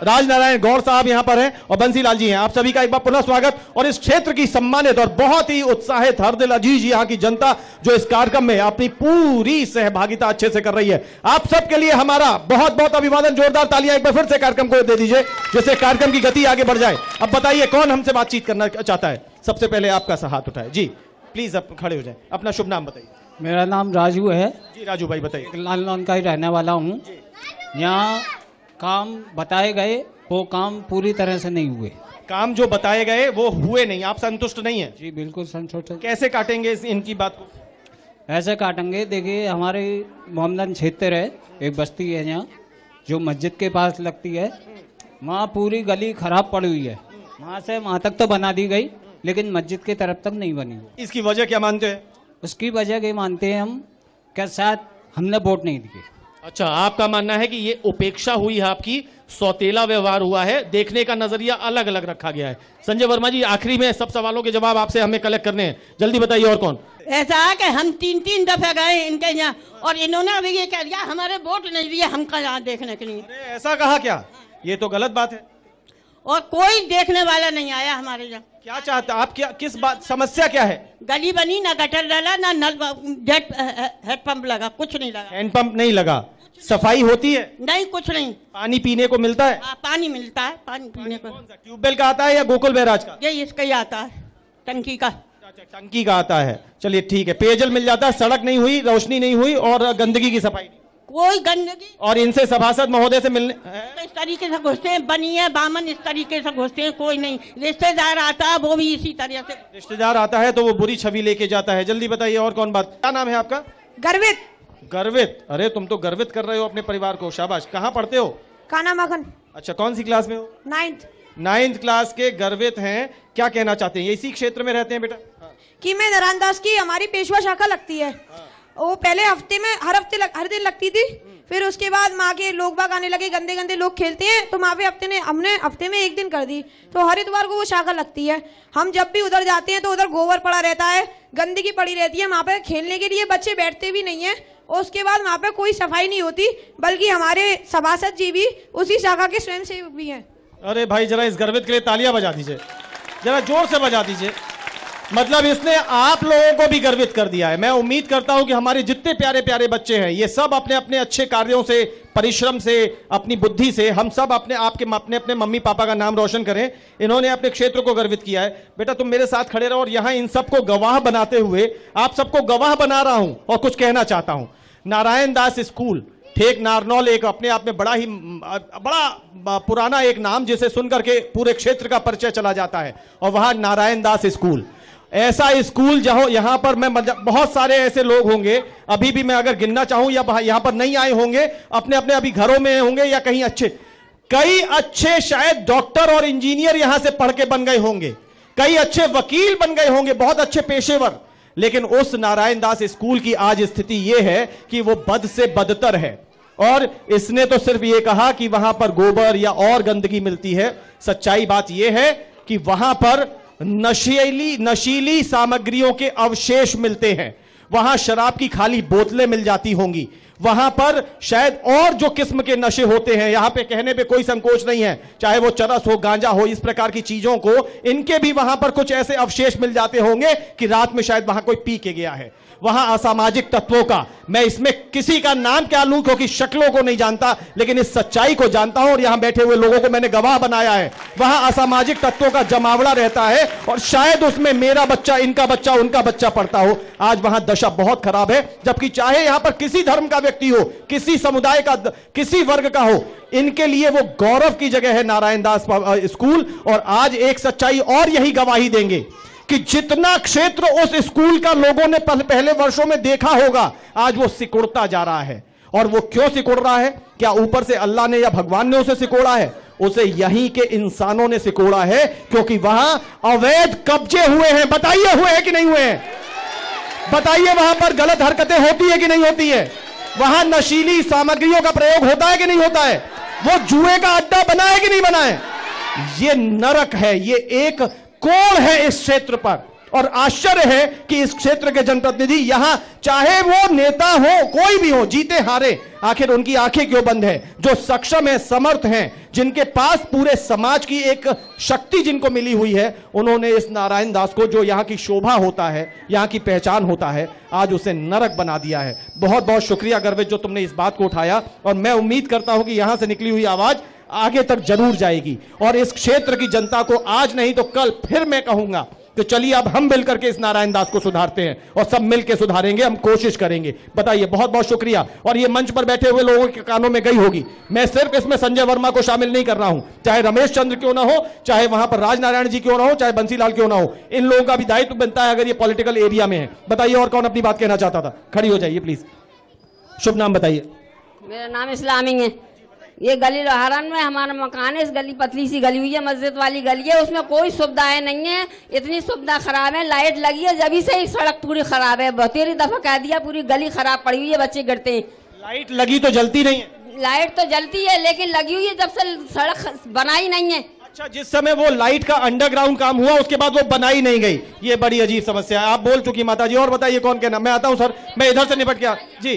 राजनारायण गौड़ साहब यहां पर हैं और बंसीलाल जी हैं। आप सभी का एक बार पुनः स्वागत। और इस क्षेत्र की सम्मानित और बहुत ही उत्साहित हर दिल अजीज यहां की जनता जो इस कार्यक्रम में अपनी पूरी सहभागिता अच्छे से कर रही है, आप सबके लिए हमारा बहुत बहुत अभिवादन। जोरदार तालियां एक बार फिर से कार्यक्रम को दे दीजिए, जिससे कार्यक्रम की गति आगे बढ़ जाए। अब बताइए कौन हमसे बातचीत करना चाहता है? सबसे पहले आपका हाथ उठाए जी, प्लीज आप खड़े हो जाए, अपना शुभ नाम बताइए। मेरा नाम राजू है जी। राजू भाई बताइए। लाल लॉन का ही रहने वाला हूँ। यहाँ काम बताए गए वो काम पूरी तरह से नहीं हुए। काम जो बताए गए वो हुए नहीं, आप संतुष्ट नहीं है? जी बिल्कुल संतुष्ट। कैसे काटेंगे इनकी बात को? ऐसे काटेंगे, देखिए हमारे मोहम्मदन क्षेत्र है, एक बस्ती है यहाँ जो मस्जिद के पास लगती है, वहाँ पूरी गली खराब पड़ी हुई है। वहाँ से वहाँ तक तो बना दी गई, लेकिन मस्जिद की तरफ तक नहीं बनी हुई। इसकी वजह क्या मानते हैं? उसकी वजह ये मानते हैं हम, क्या शायद हमने वोट नहीं दिए। अच्छा, आपका मानना है कि ये उपेक्षा हुई है, आपकी सौतेला व्यवहार हुआ है, देखने का नजरिया अलग अलग रखा गया है। संजय वर्मा जी, आखिरी में सब सवालों के जवाब आपसे हमें कलेक्ट करने हैं, जल्दी बताइए। और कौन? ऐसा है कि हम 3-3 दफे गए इनके यहाँ और इन्होंने अभी ये कह दिया हमारे वोट नहीं दिए हमका यहाँ देखने के लिए। ऐसा कहा क्या? ये तो गलत बात है। और कोई देखने वाला नहीं आया हमारे यहाँ। क्या चाहता आप? क्या किस बात, समस्या क्या है? गली बनी ना, गटर डाला ना, नल हैंडपंप लगा, कुछ नहीं लगा। हैंडपंप नहीं लगा? सफाई होती है? नहीं, कुछ नहीं। पानी पीने को मिलता है? पानी मिलता है, पानी पीने को। ट्यूबवेल का आता है या गोकुल बैराज का? ये इसका ही आता है, टंकी का। टंकी का आता है, चलिए ठीक है। पेयजल मिल जाता है, सड़क नहीं हुई, रोशनी नहीं हुई और गंदगी की सफाई नहीं। कोई गंदगी। और इनसे सभासद महोदय से मिलने तो इस तरीके से घुसते हैं, बनी है बामन इस तरीके से घुसते हैं, कोई नहीं। रिश्तेदार आता है वो भी इसी तरह से। रिश्तेदार आता है तो वो बुरी छवि लेके जाता है। जल्दी बताइए और कौन बात? क्या नाम है आपका? गर्वित। गर्वित? अरे तुम तो गर्वित कर रहे हो अपने परिवार को, शाबाश। कहाँ पढ़ते हो? काना मखन। अच्छा, कौन सी क्लास में हो? 9th क्लास के गर्वित हैं। क्या कहना चाहते हैं? इसी क्षेत्र में रहते हैं बेटा? कि मैं नारायणदास की हमारी पेशवा शाखा लगती है, वो पहले हफ्ते में हर दिन लगती थी, फिर उसके बाद माँ के लोग बाग आने लगे, गंदे गंदे लोग खेलते हैं, तो वहाँ पे हमने हफ्ते में 1 दिन कर दी, तो हर इतवार को वो शाखा लगती है। हम जब भी उधर जाते हैं तो उधर गोबर पड़ा रहता है, गंदगी पड़ी रहती है, वहाँ पे खेलने के लिए बच्चे बैठते भी नहीं है, और उसके बाद वहाँ पे कोई सफाई नहीं होती, बल्कि हमारे सभासद जी भी उसी शाखा के स्वयंसेवक भी हैं। अरे भाई, जरा इस गर्वित के लिए तालियां बजा दीजिए, जरा जोर से बजा दीजिए। मतलब इसने आप लोगों को भी गर्वित कर दिया है। मैं उम्मीद करता हूं कि हमारे जितने प्यारे प्यारे बच्चे हैं, ये सब अपने अपने अच्छे कार्यों से, परिश्रम से, अपनी बुद्धि से, हम सब अपने अपने मम्मी पापा का नाम रोशन करें। इन्होंने अपने क्षेत्र को गर्वित किया है। बेटा तुम मेरे साथ खड़े रहो और यहाँ इन सबको गवाह बनाते हुए आप सबको गवाह बना रहा हूं और कुछ कहना चाहता हूं। नारायण दास स्कूल, ठेक नारनौल, एक अपने आप में बड़ा पुराना एक नाम जिसे सुनकर के पूरे क्षेत्र का परिचय चला जाता है, और वहां नारायण दास स्कूल, ऐसा स्कूल जहां यहां पर मैं बहुत सारे ऐसे लोग होंगे, अभी भी मैं अगर गिनना चाहूं, या यहां पर नहीं आए होंगे, अपने अपने अभी घरों में होंगे या कहीं कई अच्छे शायद डॉक्टर और इंजीनियर यहां से पढ़ के बन गए होंगे, कई अच्छे वकील बन गए होंगे, बहुत अच्छे पेशेवर। लेकिन उस नारायण दास स्कूल की आज स्थिति यह है कि वो बद से बदतर है, और इसने तो सिर्फ ये कहा कि वहां पर गोबर या और गंदगी मिलती है। सच्चाई बात यह है कि वहां पर नशीली सामग्रियों के अवशेष मिलते हैं, वहां शराब की खाली बोतलें मिल जाती होंगी, वहां पर शायद और जो किस्म के नशे होते हैं, यहां पे कहने पे कोई संकोच नहीं है, चाहे वो चरस हो, गांजा हो, इस प्रकार की चीजों को, इनके भी वहां पर कुछ ऐसे अवशेष मिल जाते होंगे कि रात में शायद वहां कोई पी के गया है। वहां असामाजिक तत्वों का, मैं इसमें किसी का नाम क्या लूं क्योंकि शक्लों को नहीं जानता, लेकिन इस सच्चाई को जानता हूं और यहां बैठे हुए लोगों को मैंने गवाह बनाया है। वहां असामाजिक तत्वों का जमावड़ा रहता है और शायद उसमें मेरा बच्चा, इनका बच्चा, उनका बच्चा पढ़ता हो। आज वहां दशा बहुत खराब है, जबकि चाहे यहां पर किसी धर्म का व्यक्ति हो, किसी समुदाय का, किसी वर्ग का हो, इनके लिए वो गौरव की जगह है नारायण दास स्कूल। और आज एक सच्चाई और यही गवाही देंगे कि जितना क्षेत्र उस स्कूल का लोगों ने पहले वर्षों में देखा होगा, आज वो सिकुड़ता जा रहा है। और वो क्यों सिकुड़ रहा है? क्या ऊपर से अल्लाह ने या भगवान ने उसे सिकोड़ा है? उसे यहीं के इंसानों ने सिकोड़ा है, क्योंकि वहां अवैध कब्जे हुए हैं। बताइए हुए हैं कि नहीं हुए हैं? बताइए वहां पर गलत हरकतें होती है कि नहीं होती है? वहां नशीली सामग्रियों का प्रयोग होता है कि नहीं होता है? वो जुए का अड्डा बना है कि नहीं बना है? ये नरक है, ये एक कोण है इस क्षेत्र पर। और आश्चर्य है कि इस क्षेत्र के जनप्रतिनिधि यहां, चाहे वो नेता हो, कोई भी हो, जीते हारे, आखिर उनकी आंखें क्यों बंद है? जो सक्षम है, समर्थ हैं, जिनके पास पूरे समाज की एक शक्ति जिनको मिली हुई है, उन्होंने इस नारायण दास को, जो यहां की शोभा होता है, यहां की पहचान होता है, आज उसे नरक बना दिया है। बहुत बहुत शुक्रिया गर्वित जो तुमने इस बात को उठाया, और मैं उम्मीद करता हूं कि यहां से निकली हुई आवाज आगे तक जरूर जाएगी। और इस क्षेत्र की जनता को आज नहीं तो कल फिर मैं कहूंगा तो चलिए अब हम मिलकर के इस नारायण दास को सुधारते हैं, और सब मिलकर सुधारेंगे, हम कोशिश करेंगे। बताइए, बहुत बहुत शुक्रिया। और ये मंच पर बैठे हुए लोगों के कानों में गई होगी, मैं सिर्फ इसमें संजय वर्मा को शामिल नहीं कर रहा हूं, चाहे रमेश चंद्र क्यों ना हो, चाहे वहां पर राजनारायण जी क्यों ना हो, चाहे बंसीलाल क्यों ना हो, इन लोगों का भी दायित्व बनता है अगर ये पॉलिटिकल एरिया में है। बताइए और कौन अपनी बात कहना चाहता था? खड़ी हो जाइए प्लीज, शुभ नाम बताइए। मेरा नाम इस्लामी है। ये गली लोहारन में हमारा मकान है। इस गली पतली सी गली हुई है, मस्जिद वाली गली है, उसमें कोई सुविधाएं नहीं है। इतनी सुविधा खराब है, लाइट लगी है जब से ही सड़क पूरी खराब है। बतेरी दफा कह दिया, पूरी गली खराब पड़ी हुई है, बच्चे गिरते हैं। लाइट लगी तो जलती नहीं है? लाइट तो जलती है लेकिन लगी हुई है जब से सड़क बनाई नहीं है। अच्छा, जिस समय वो लाइट का अंडरग्राउंड काम हुआ उसके बाद वो बनाई नहीं गई, ये बड़ी अजीब समस्या है। आप बोल चुकी माता जी, और बताइए कौन कहना? मैं आता हूँ सर, मैं इधर से निपट गया जी।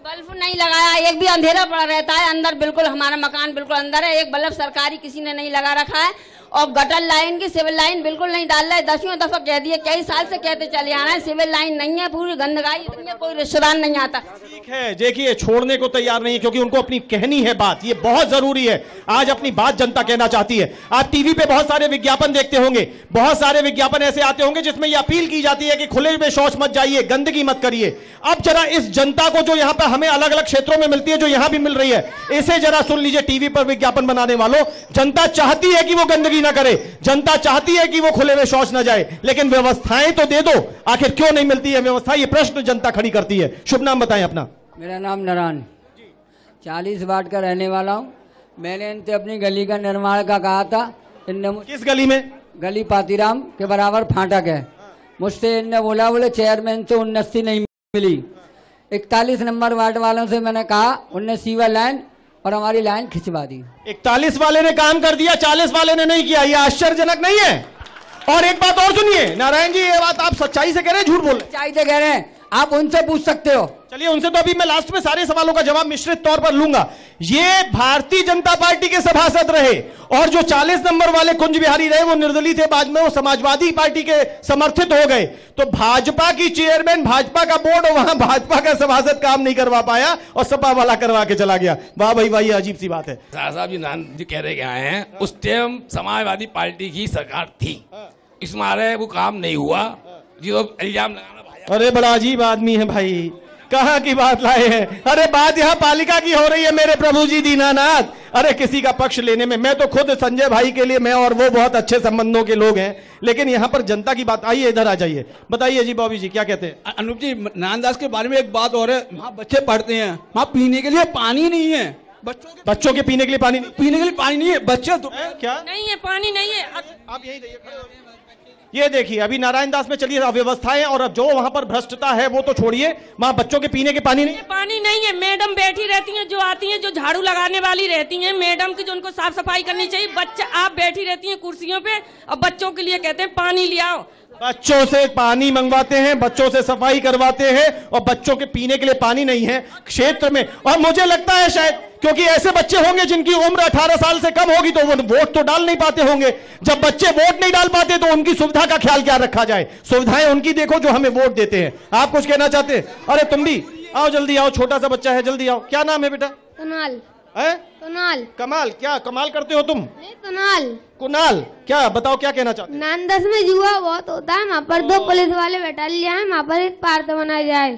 बल्ब नहीं लगाया, एक भी अंधेरा पड़ा रहता है अंदर, बिल्कुल हमारा मकान बिल्कुल अंदर है। एक बल्ब सरकारी किसी ने नहीं लगा रखा है, और गटर लाइन की सिविल लाइन बिल्कुल नहीं डाल रहा है। 10वें दफा कह दिए, कई साल से कहते चले आ रहे हैं, सिविल लाइन नहीं है, पूरी गंदगाई इतनी है, कोई रिश्तेदार नहीं आता। ठीक है, देखिए छोड़ने को तैयार नहीं है, क्योंकि उनको अपनी कहनी है बात, ये बहुत जरूरी है। आज अपनी बात जनता कहना चाहती है। आप टीवी पे बहुत सारे विज्ञापन देखते होंगे, बहुत सारे विज्ञापन ऐसे आते होंगे जिसमें ये अपील की जाती है कि खुले में शौच मत जाइए, गंदगी मत करिए। अब जरा इस जनता को जो यहाँ पर हमें अलग अलग क्षेत्रों में मिलती है, जो यहाँ भी मिल रही है, इसे जरा सुन लीजिए। टीवी पर विज्ञापन बनाने वालों, जनता चाहती है कि वो गंदगी ना करे, जनता चाहती है कि वो खुले में शौच न जाए, लेकिन व्यवस्थाएं तो दे दो। आखिर क्यों नहीं मिलती है व्यवस्था? ये प्रश्न जनता खड़ी करती है। शुभ नाम बताएं अपना। मेरा नाम नारायण, 40 वार्ड का रहने वाला हूँ। मैंने इनसे अपनी गली का निर्माण का कहा था। इनने किस गली में? गली पातीराम के बराबर फाटक है। मुझसे इनने बोले चेयरमैन से उन्नति नहीं मिली। 41 नंबर वार्ड वालों से मैंने कहा, उनने सीवर लाइन और हमारी लाइन खिंचवा दी। 41 वाले ने काम कर दिया, 40 वाले ने नहीं किया, ये आश्चर्यजनक नहीं है? और एक बात और सुनिए नारायण जी, ये बात आप सच्चाई से कह रहे हैं, झूठ बोल रहे हैं? सच्चाई से कह रहे हैं, आप उनसे पूछ सकते हो। चलिए उनसे तो अभी मैं लास्ट में सारे सवालों का जवाब मिश्रित तौर पर लूंगा। ये भारतीय जनता पार्टी के सभासद रहे, और जो 40 नंबर वाले कुंज बिहारी रहे वो निर्दलीय थे, बाद में वो समाजवादी पार्टी के समर्थित हो गए। तो भाजपा की चेयरमैन, भाजपा का बोर्ड, और वहां भाजपा का सभासद काम नहीं करवा पाया और सपा वाला करवा के चला गया। वाह भाई वाह, ये अजीब सी बात है। साहब जी नान जी कह रहे आए हैं, उस टाइम समाजवादी पार्टी की सरकार थी, इस मारे वो काम नहीं हुआ जो इल्जाम लगाना। अरे बड़ा अजीब आदमी है भाई, कहाँ की बात लाए हैं? अरे बात यहाँ पालिका की हो रही है मेरे प्रभु जी दीनानाथ। अरे किसी का पक्ष लेने में, मैं तो खुद संजय भाई के लिए, मैं और वो बहुत अच्छे संबंधों के लोग हैं, लेकिन यहाँ पर जनता की बात। आइए इधर आ जाइए, बताइए जी बॉबी जी क्या कहते हैं? अनूप जी, नानदास के बारे में एक बात और है, वहाँ बच्चे पढ़ते हैं, वहाँ पीने के लिए पानी नहीं है। बच्चों के पीने के लिए पानी नहीं है, बच्चे क्या नहीं है, पानी नहीं है। आप यही ये देखिए अभी नारायण दास में चलिए अव्यवस्थाएं और अब जो वहां पर भ्रष्टता है वो तो छोड़िए, वहां बच्चों के पीने के पानी नहीं, पानी नहीं है। मैडम बैठी रहती हैं, जो आती हैं, जो झाड़ू लगाने वाली रहती हैं, मैडम की जो उनको साफ सफाई करनी चाहिए। बच्चा आप बैठी रहती हैं कुर्सियों पे और बच्चों के लिए कहते हैं पानी ले आओ। बच्चों से पानी मंगवाते हैं, बच्चों से सफाई करवाते हैं और बच्चों के पीने के लिए पानी नहीं है क्षेत्र में। और मुझे लगता है शायद क्योंकि ऐसे बच्चे होंगे जिनकी उम्र 18 साल से कम होगी तो वो वोट तो डाल नहीं पाते होंगे। जब बच्चे वोट नहीं डाल पाते तो उनकी सुविधा का ख्याल क्या रखा जाए? सुविधाएं उनकी देखो जो हमें वोट देते हैं। आप कुछ कहना चाहते हैं? अरे तुम भी आओ, जल्दी आओ, छोटा सा बच्चा है, जल्दी आओ। क्या नाम है बेटा? कुणाल। है कुणाल। कमाल? क्या कमाल करते हो तुम? कुणाल। कुणाल, क्या बताओ, क्या कहना चाहते? नानदस में जुआ बहुत होता है, वहाँ पर 2 पुलिस वाले बैठा लिया है, वहाँ पर एक पार्क बनाया जाए।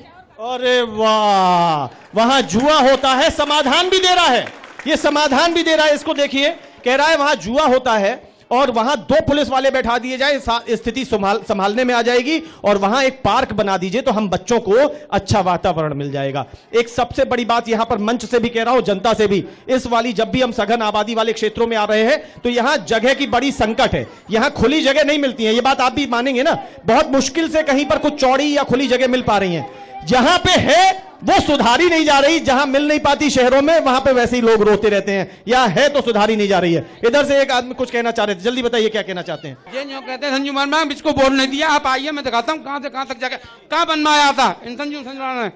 अरे वाह, वहां जुआ होता है, समाधान भी दे रहा है, ये समाधान भी दे रहा है। इसको देखिए, कह रहा है वहां जुआ होता है और वहां 2 पुलिस वाले बैठा दिए जाए, स्थिति संभालने में आ जाएगी और वहां एक पार्क बना दीजिए तो हम बच्चों को अच्छा वातावरण मिल जाएगा। एक सबसे बड़ी बात यहां पर मंच से भी कह रहा हूं, जनता से भी, इस वाली जब भी हम सघन आबादी वाले क्षेत्रों में आ रहे हैं तो यहां जगह की बड़ी संकट है, यहां खुली जगह नहीं मिलती है। ये बात आप भी मानेंगे ना, बहुत मुश्किल से कहीं पर कुछ चौड़ी या खुली जगह मिल पा रही है। जहां पे है वो सुधारी नहीं जा रही, जहां मिल नहीं पाती शहरों में वहां पे वैसे ही लोग रोते रहते हैं, या है तो सुधारी नहीं जा रही है। इधर से एक आदमी कुछ कहना चाह रहे थे, जल्दी बताइए क्या कहना चाहते हैं? ये जो कहते हैं संजू वर्मा इसको वोट नहीं दिया, आप आइए मैं दिखाता हूँ कहां से कहां तक जाकर कहां बनवाया था इन संजू ने,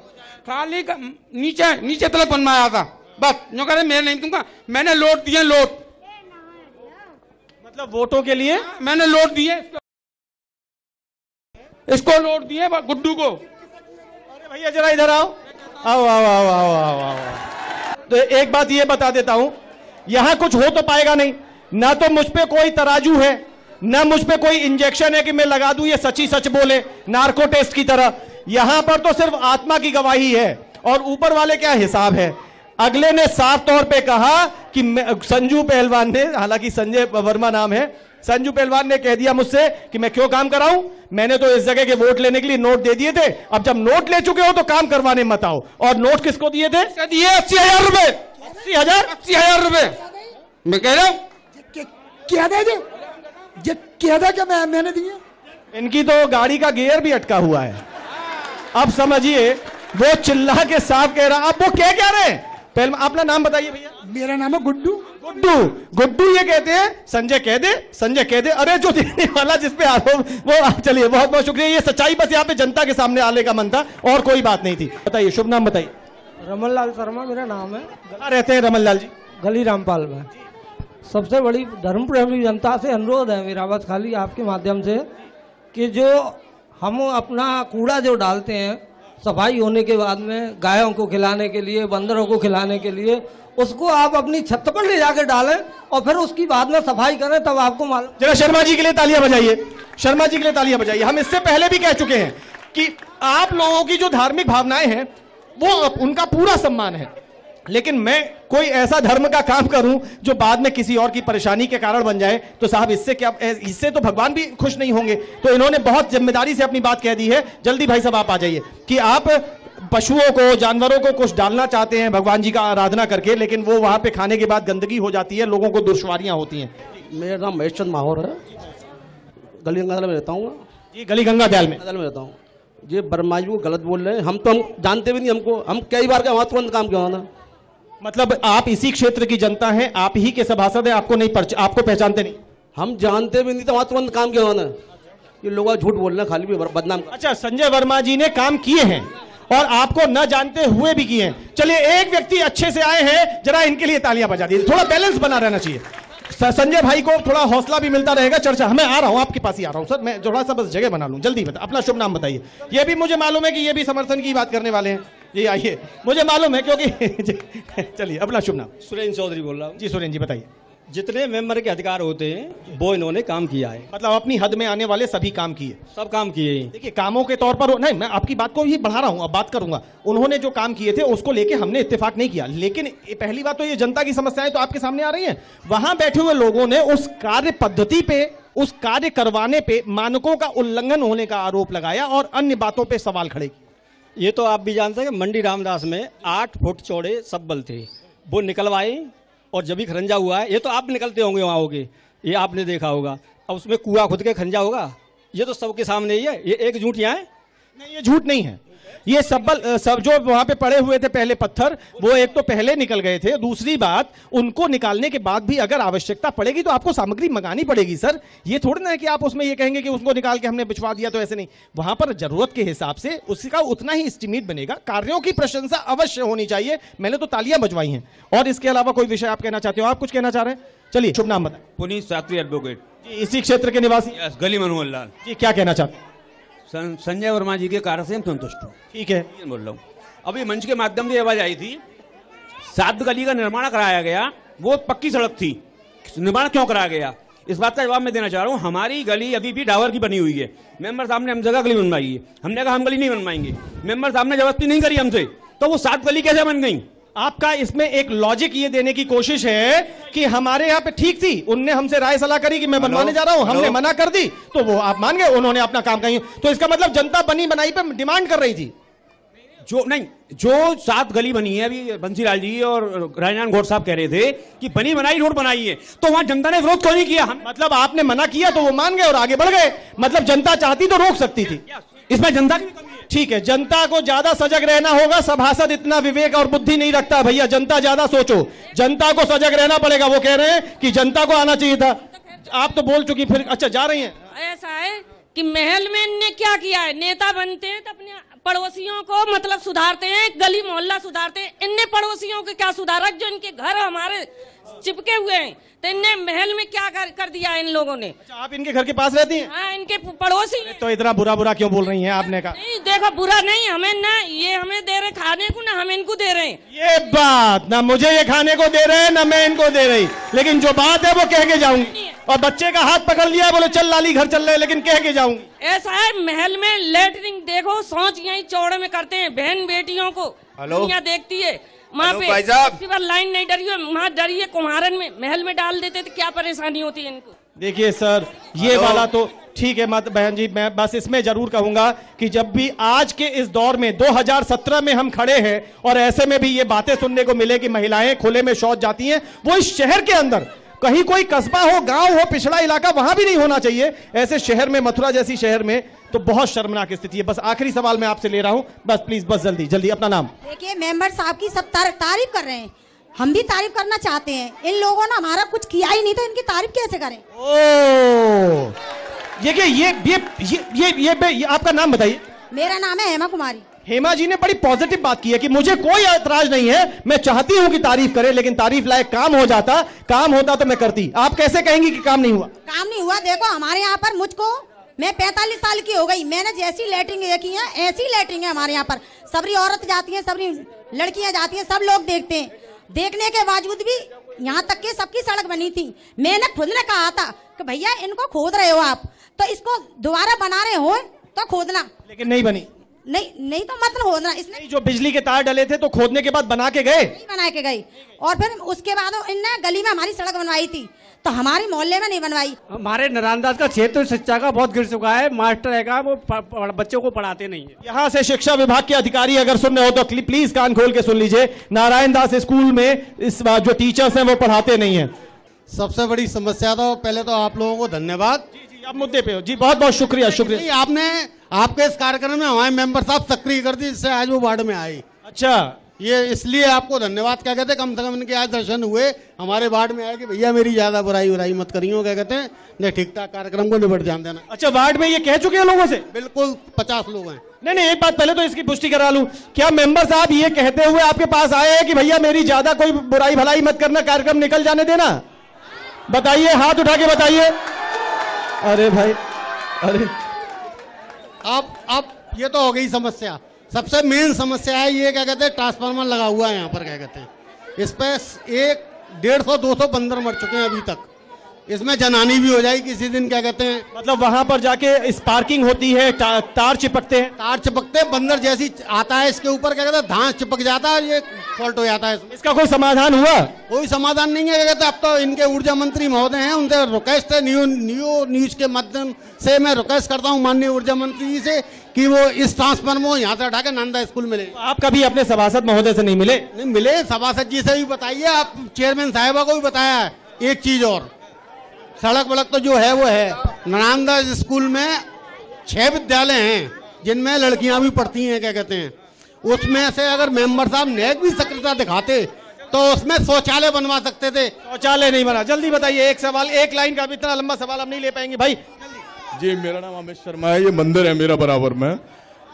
खाली नीचे नीचे तक बनवाया था बस। जो कह रहे मैं नहीं दूंगा, मैंने लोट दिए, लोट मतलब वोटों के लिए मैंने लोट दिए, इसको लोट दिए गुड्डू को। अरे भैया जरा इधर आओ, आओ आओ आओ आओ आओ आओ। तो एक बात ये बता देता हूं, यहां कुछ हो तो पाएगा नहीं, ना तो मुझ पे कोई तराजू है, ना मुझ पे कोई इंजेक्शन है कि मैं लगा दूं ये सच्ची सच बोले नार्को टेस्ट की तरह। यहां पर तो सिर्फ आत्मा की गवाही है और ऊपर वाले क्या हिसाब है। अगले ने साफ तौर पे कहा कि संजू पहलवान ने, हालांकि संजय वर्मा नाम है, संजू पहलवान ने कह दिया मुझसे कि मैं क्यों काम कराऊं, मैंने तो इस जगह के वोट लेने के लिए नोट दे दिए थे, अब जब नोट ले चुके हो तो काम करवाने मत आओ। और नोट किसको दिए थे? दिए 80,000 रुपए। 80,000 रुपए मैं कह रहा हूं। क्या दे क्या मैंने दिए? इनकी तो गाड़ी का गियर भी अटका हुआ है। अब समझिए, वो चिल्ला के साफ कह रहा, अब वो क्या कह रहे हैं? पहले अपना नाम बताइए भैया। मेरा नाम है गुड्डू। गुड्डू, गुड्डू ये कहते हैं, संजय कह दे, संजय कह दे। अरे जो देने वाला जिसपे आरोप वो, चलिए बहुत बहुत शुक्रिया। ये सच्चाई बस यहाँ पे जनता के सामने आने का मन था और कोई बात नहीं थी। बताइए शुभ नाम बताइए। रमन लाल शर्मा मेरा नाम है। कहाँ रहते हैं रमन लाल जी? गली रामपाल में। सबसे बड़ी धर्म प्रेमी जनता से अनुरोध है मेरा बस खाली आपके माध्यम से कि जो हम अपना कूड़ा जो डालते हैं सफाई होने के बाद में गायों को खिलाने के लिए, बंदरों को खिलाने के लिए, उसको आप अपनी छत पर ले जाकर डालें और फिर उसकी बाद में सफाई करें, तब आपको मालूम। जरा शर्मा जी के लिए तालियां बजाइए, शर्मा जी के लिए तालियां बजाइए। हम इससे पहले भी कह चुके हैं कि आप लोगों की जो धार्मिक भावनाएं हैं वो उनका पूरा सम्मान है, लेकिन मैं कोई ऐसा धर्म का काम करूं जो बाद में किसी और की परेशानी के कारण बन जाए तो साहब इससे क्या, इससे तो भगवान भी खुश नहीं होंगे। तो इन्होंने बहुत जिम्मेदारी से अपनी बात कह दी है। जल्दी भाई साहब आप आ जाइए कि आप पशुओं को, जानवरों को कुछ डालना चाहते हैं भगवान जी का आराधना करके, लेकिन वो वहां पे खाने के बाद गंदगी हो जाती है, लोगों को दुश्वारियां होती हैं। मेरा नाम महेश चंद माहौर है, गली गंगा में रहता हूँ जी। गली गंगा दयाल में रहता हूँ। ये वर्मा जी को गलत बोल रहे हैं, हम तो हम जानते भी नहीं, हमको हम कई बार का वहाँ तुरंत काम किया होना। मतलब आप इसी क्षेत्र की जनता हैं, आप ही के सभासद हैं, आपको नहीं आपको पहचानते नहीं? हम जानते भी नहीं तो वहाँ तुरंत काम किया होना। ये लोग झूठ बोल रहे हैं, खाली भी बदनाम। अच्छा, संजय वर्मा जी ने काम किए हैं और आपको न जानते हुए भी किए हैं। चलिए एक व्यक्ति अच्छे से आए हैं, जरा इनके लिए तालियां बजा दीजिए। थोड़ा बैलेंस बना रहना चाहिए, संजय भाई को थोड़ा हौसला भी मिलता रहेगा। चर्चा, मैं आ रहा हूं, आपके पास ही आ रहा हूं सर, मैं थोड़ा सा बस जगह बना लूं। जल्दी बता, अपना शुभ नाम बताइए। ये भी मुझे मालूम है कि ये भी समर्थन की बात करने वाले हैं। जी आइए, मुझे मालूम है क्योंकि चलिए अपना शुभ नाम। सुरेंद्र चौधरी बोल रहा हूँ जी। सुरेंद्र जी बताइए। जितने मेंबर के अधिकार होते हैं वो इन्होंने काम किया है, मतलब अपनी हद में आने वाले सभी काम किए, सब काम किए। देखिए कामों के तौर पर नहीं, मैं आपकी बात को ही बढ़ा रहा हूं, अब बात करूंगा। उन्होंने जो काम किए थे उसको लेके हमने इत्तेफाक नहीं किया, लेकिन पहली बात तो ये जनता की समस्याएं तो आपके सामने आ रही हैं। वहां बैठे हुए लोगों ने उस कार्य पद्धति पे, उस कार्य करवाने पे मानकों का उल्लंघन होने का आरोप लगाया और अन्य बातों पर सवाल खड़े किए। ये तो आप भी जानते हैं कि मंडी रामदास में 8 फुट चौड़े सब्बल थे, वो निकलवाए और जब भी खरंजा हुआ है, ये तो आप निकलते होंगे वहाँ होगे, ये आपने देखा होगा। अब उसमें कूड़ा खुद के खंजा होगा, ये तो सबके सामने ही है, ये एक झूठ यहाँ है। नहीं, ये झूठ नहीं है। ये सब जो वहां पे पड़े हुए थे पहले पत्थर, वो एक तो पहले निकल गए थे, दूसरी बात उनको निकालने के बाद भी अगर आवश्यकता पड़ेगी तो आपको सामग्री मंगानी पड़ेगी सर। ये थोड़ी ना है कि आप उसमें ये कहेंगे कि उसको निकाल के हमने बिछवा दिया, तो ऐसे नहीं। वहां पर जरूरत के हिसाब से उसका उतना ही एस्टिमेट बनेगा। कार्यों की प्रशंसा अवश्य होनी चाहिए, मैंने तो तालियां बजवाई हैं। और इसके अलावा कोई विषय आप कहना चाहते हो? आप कुछ कहना चाह रहे हैं? चलिए, शुभ नाम बताएं। पुनीत शास्त्री एडवोकेट जी, इसी क्षेत्र के निवासी, गली मनोहर लाल जी, क्या कहना चाहते हैं? संजय वर्मा जी के कार्य से हम संतुष्ट हूँ। ठीक है, बोल रहा हूँ। अभी मंच के माध्यम से आवाज आई थी, 7 गली का निर्माण कराया गया, वो पक्की सड़क थी, निर्माण क्यों कराया गया? इस बात का जवाब मैं देना चाह रहा हूँ। हमारी गली अभी भी टावर की बनी हुई है। मेंबर साहब ने हम जगह गली बनवाई है, हमने कहा हम गली नहीं बनवाएंगे। मेंबर साहब ने जबरदस्ती नहीं करी हमसे, तो वो 7 गली कैसे बन गई? आपका इसमें एक लॉजिक ये देने की कोशिश है कि हमारे यहाँ पे ठीक थी, उनने हमसे राय सलाह करी कि मैं बनवाने जा रहा हूं, हमने मना कर दी, तो वो आप मान गए, उन्होंने अपना काम कही। तो इसका मतलब जनता बनी बनाई पे डिमांड कर रही थी। जो 7 गली बनी है, अभी बंसीलाल जी और राजनारायण गौड़ साहब कह रहे थे कि बनी बनाई रोड बनाई है, तो वहां जनता ने विरोध क्यों नहीं किया? मतलब आपने मना किया तो वो मान गए और आगे बढ़ गए। मतलब जनता चाहती तो रोक सकती थी। इसमें जनता की ठीक है, जनता को ज्यादा सजग रहना होगा। सभासद इतना विवेक और बुद्धि नहीं रखता भैया, जनता ज्यादा सोचो, जनता को सजग रहना पड़ेगा। वो कह रहे हैं कि जनता को आना चाहिए था, आप तो बोल चुकी, फिर अच्छा जा रही हैं। ऐसा है कि महल में इनने क्या किया है, नेता बनते हैं तो अपने पड़ोसियों को मतलब सुधारते हैं, गली मोहल्ला सुधारते हैं। इनने पड़ोसियों को क्या सुधारा? जो इनके घर हमारे चिपके हुए हैं, तो इनने महल में क्या कर दिया इन लोगों ने। आप इनके घर के पास रहती हैं? हाँ, इनके पड़ोसी। तो इतना बुरा क्यों बोल रही हैं? आपने कहा नहीं, देखो बुरा नहीं, हमें ना ये हमें दे रहे खाने को, ना हम इनको दे रहे हैं। ये बात ना मुझे ये खाने को दे रहे हैं, ना मैं इनको दे रही, लेकिन जो बात है वो कह के जाऊंगी। और बच्चे का हाथ पकड़ लिया, बोले चल लाली घर चल रहे, लेकिन कह के जाऊंगी। ऐसा है, महल में लेटरिंग देखो, शौच यही चौड़े में करते हैं। बहन बेटियों को दुनिया देखती है, वहाँ पे लाइन नहीं डरी है, वहाँ डरी है कुम्हारन में, महल में डाल देते तो क्या परेशानी होती है इनको। देखिए सर, ये वाला तो ठीक है मत बहन जी, मैं बस इसमें जरूर कहूंगा कि जब भी आज के इस दौर में 2017 में हम खड़े हैं और ऐसे में भी ये बातें सुनने को मिले कि महिलाएं खुले में शौच जाती हैं, वो इस शहर के अंदर कहीं कोई कस्बा हो, गांव हो, पिछड़ा इलाका, वहां भी नहीं होना चाहिए। ऐसे शहर में, मथुरा जैसी शहर में तो बहुत शर्मनाक स्थिति है। बस आखिरी सवाल मैं आपसे ले रहा हूं, बस प्लीज, बस जल्दी जल्दी अपना नाम। देखिए, मेंबर साहब की सब तारीफ कर रहे हैं, हम भी तारीफ करना चाहते हैं। इन लोगों ने हमारा कुछ किया ही नहीं, तो इनकी तारीफ कैसे करें? ओ, ये आपका नाम बताइए। मेरा नाम है हेमा कुमारी। हेमा जी ने बड़ी पॉजिटिव बात की है कि मुझे कोई ऐतराज नहीं है, मैं चाहती हूं कि तारीफ करे, लेकिन तारीफ लायक काम हो जाता, काम होता तो मैं करती। आप कैसे कहेंगी कि काम नहीं हुआ? काम नहीं हुआ। देखो हमारे यहाँ पर, मुझको, मैं 45 साल की हो गई, मैंने जैसी लेटरिंग देखी है ऐसी लेटरिंग है हमारे यहाँ पर। सबरी औरत जाती है, सबरी लड़कियां जाती हैं, सब लोग देखते हैं। देखने के बावजूद भी यहाँ तक के सबकी सड़क बनी थी। मैंने खुद ने कहा था कि भैया इनको खोद रहे हो आप, तो इसको दोबारा बना रहे हो तो खोदना, लेकिन नहीं बनी। नहीं तो मत खोदना। इसने जो बिजली के तार डले थे तो खोदने के बाद बना के गए, बना के गए, और फिर उसके बाद इनने गली में हमारी सड़क बनवाई थी, तो हमारे मोहल्ले में नहीं बनवाई। हमारे नारायणदास का क्षेत्र शिक्षा का बहुत गिर चुका है। मास्टर है वो बच्चों को पढ़ाते नहीं है। यहाँ से शिक्षा विभाग के अधिकारी अगर सुन रहे हो तो प्लीज कान खोल के सुन लीजिए, नारायणदास स्कूल में इस बार जो टीचर्स हैं वो पढ़ाते नहीं है। सबसे बड़ी समस्या तो पहले तो आप लोगों को धन्यवाद। जी, आप मुद्दे पे हो जी, बहुत बहुत शुक्रिया। शुक्रिया, आपने आपके इस कार्यक्रम में हमारे मेंबर साहब सक्रिय कर दी, जिससे आज वो वार्ड में आई। अच्छा, ये इसलिए आपको धन्यवाद। क्या कहते हैं, कम से कम इनके आज दर्शन हुए, हमारे वार्ड में आए कि भैया मेरी ज्यादा बुराई मत करियो, क्या कहते हैं, नहीं ठीक ठाक कार्यक्रम को निबट जान देना। अच्छा, वार्ड में ये कह चुके हैं लोगों से? बिल्कुल, 50 लोग हैं। नहीं, एक बात पहले तो इसकी पुष्टि करा लूं, क्या मेंबर साहब ये कहते हुए आपके पास आए हैं कि भैया मेरी ज्यादा कोई बुराई भलाई मत करना, कार्यक्रम निकल जाने देना? बताइए, हाथ उठा के बताइए। अरे भाई, अरे अब ये तो हो गई समस्या। सबसे मेन समस्या है ये, क्या कहते हैं, ट्रांसफार्मर लगा हुआ है यहाँ पर, क्या कहते हैं, इस पे 100-150-200 बंदर मर चुके हैं अभी तक। इसमें जनानी भी हो जाएगी किसी दिन, क्या कहते हैं, मतलब वहां पर जाके स्पार्किंग होती है, तार चिपकते हैं, बंदर जैसी आता है इसके ऊपर, क्या कहते हैं, धांस चिपक जाता है, ये फॉल्ट हो जाता है। इसका कोई समाधान हुआ? कोई समाधान नहीं है, क्या कहते हैं। अब तो इनके ऊर्जा मंत्री महोदय हैं, उनसे रिक्वेस्ट है, न्यू न्यूज के माध्यम से मैं रिक्वेस्ट करता हूँ माननीय ऊर्जा मंत्री जी से कि वो इस ट्रांसफार्मर यहाँ से हटा के नांदा स्कूल में ले। आप कभी अपने सभासद महोदय से नहीं मिले? नहीं मिले, सभासद जी से भी बताइए, आप चेयरमैन साहिबा को भी बताया है। एक चीज और, सड़क वड़क तो जो है वो है, नारायणदास स्कूल में 6 विद्यालय हैं जिनमें लड़कियां भी पढ़ती हैं, क्या कहते हैं, उसमें से अगर मेंबर साहब नेक भी सक्रियता दिखाते तो उसमें शौचालय बनवा सकते थे। शौचालय नहीं बना। जल्दी बताइए, एक सवाल, एक लाइन का, इतना लंबा सवाल हम नहीं ले पाएंगे भाई। जी, मेरा नाम अमित शर्मा है। ये मंदिर है मेरा बराबर में।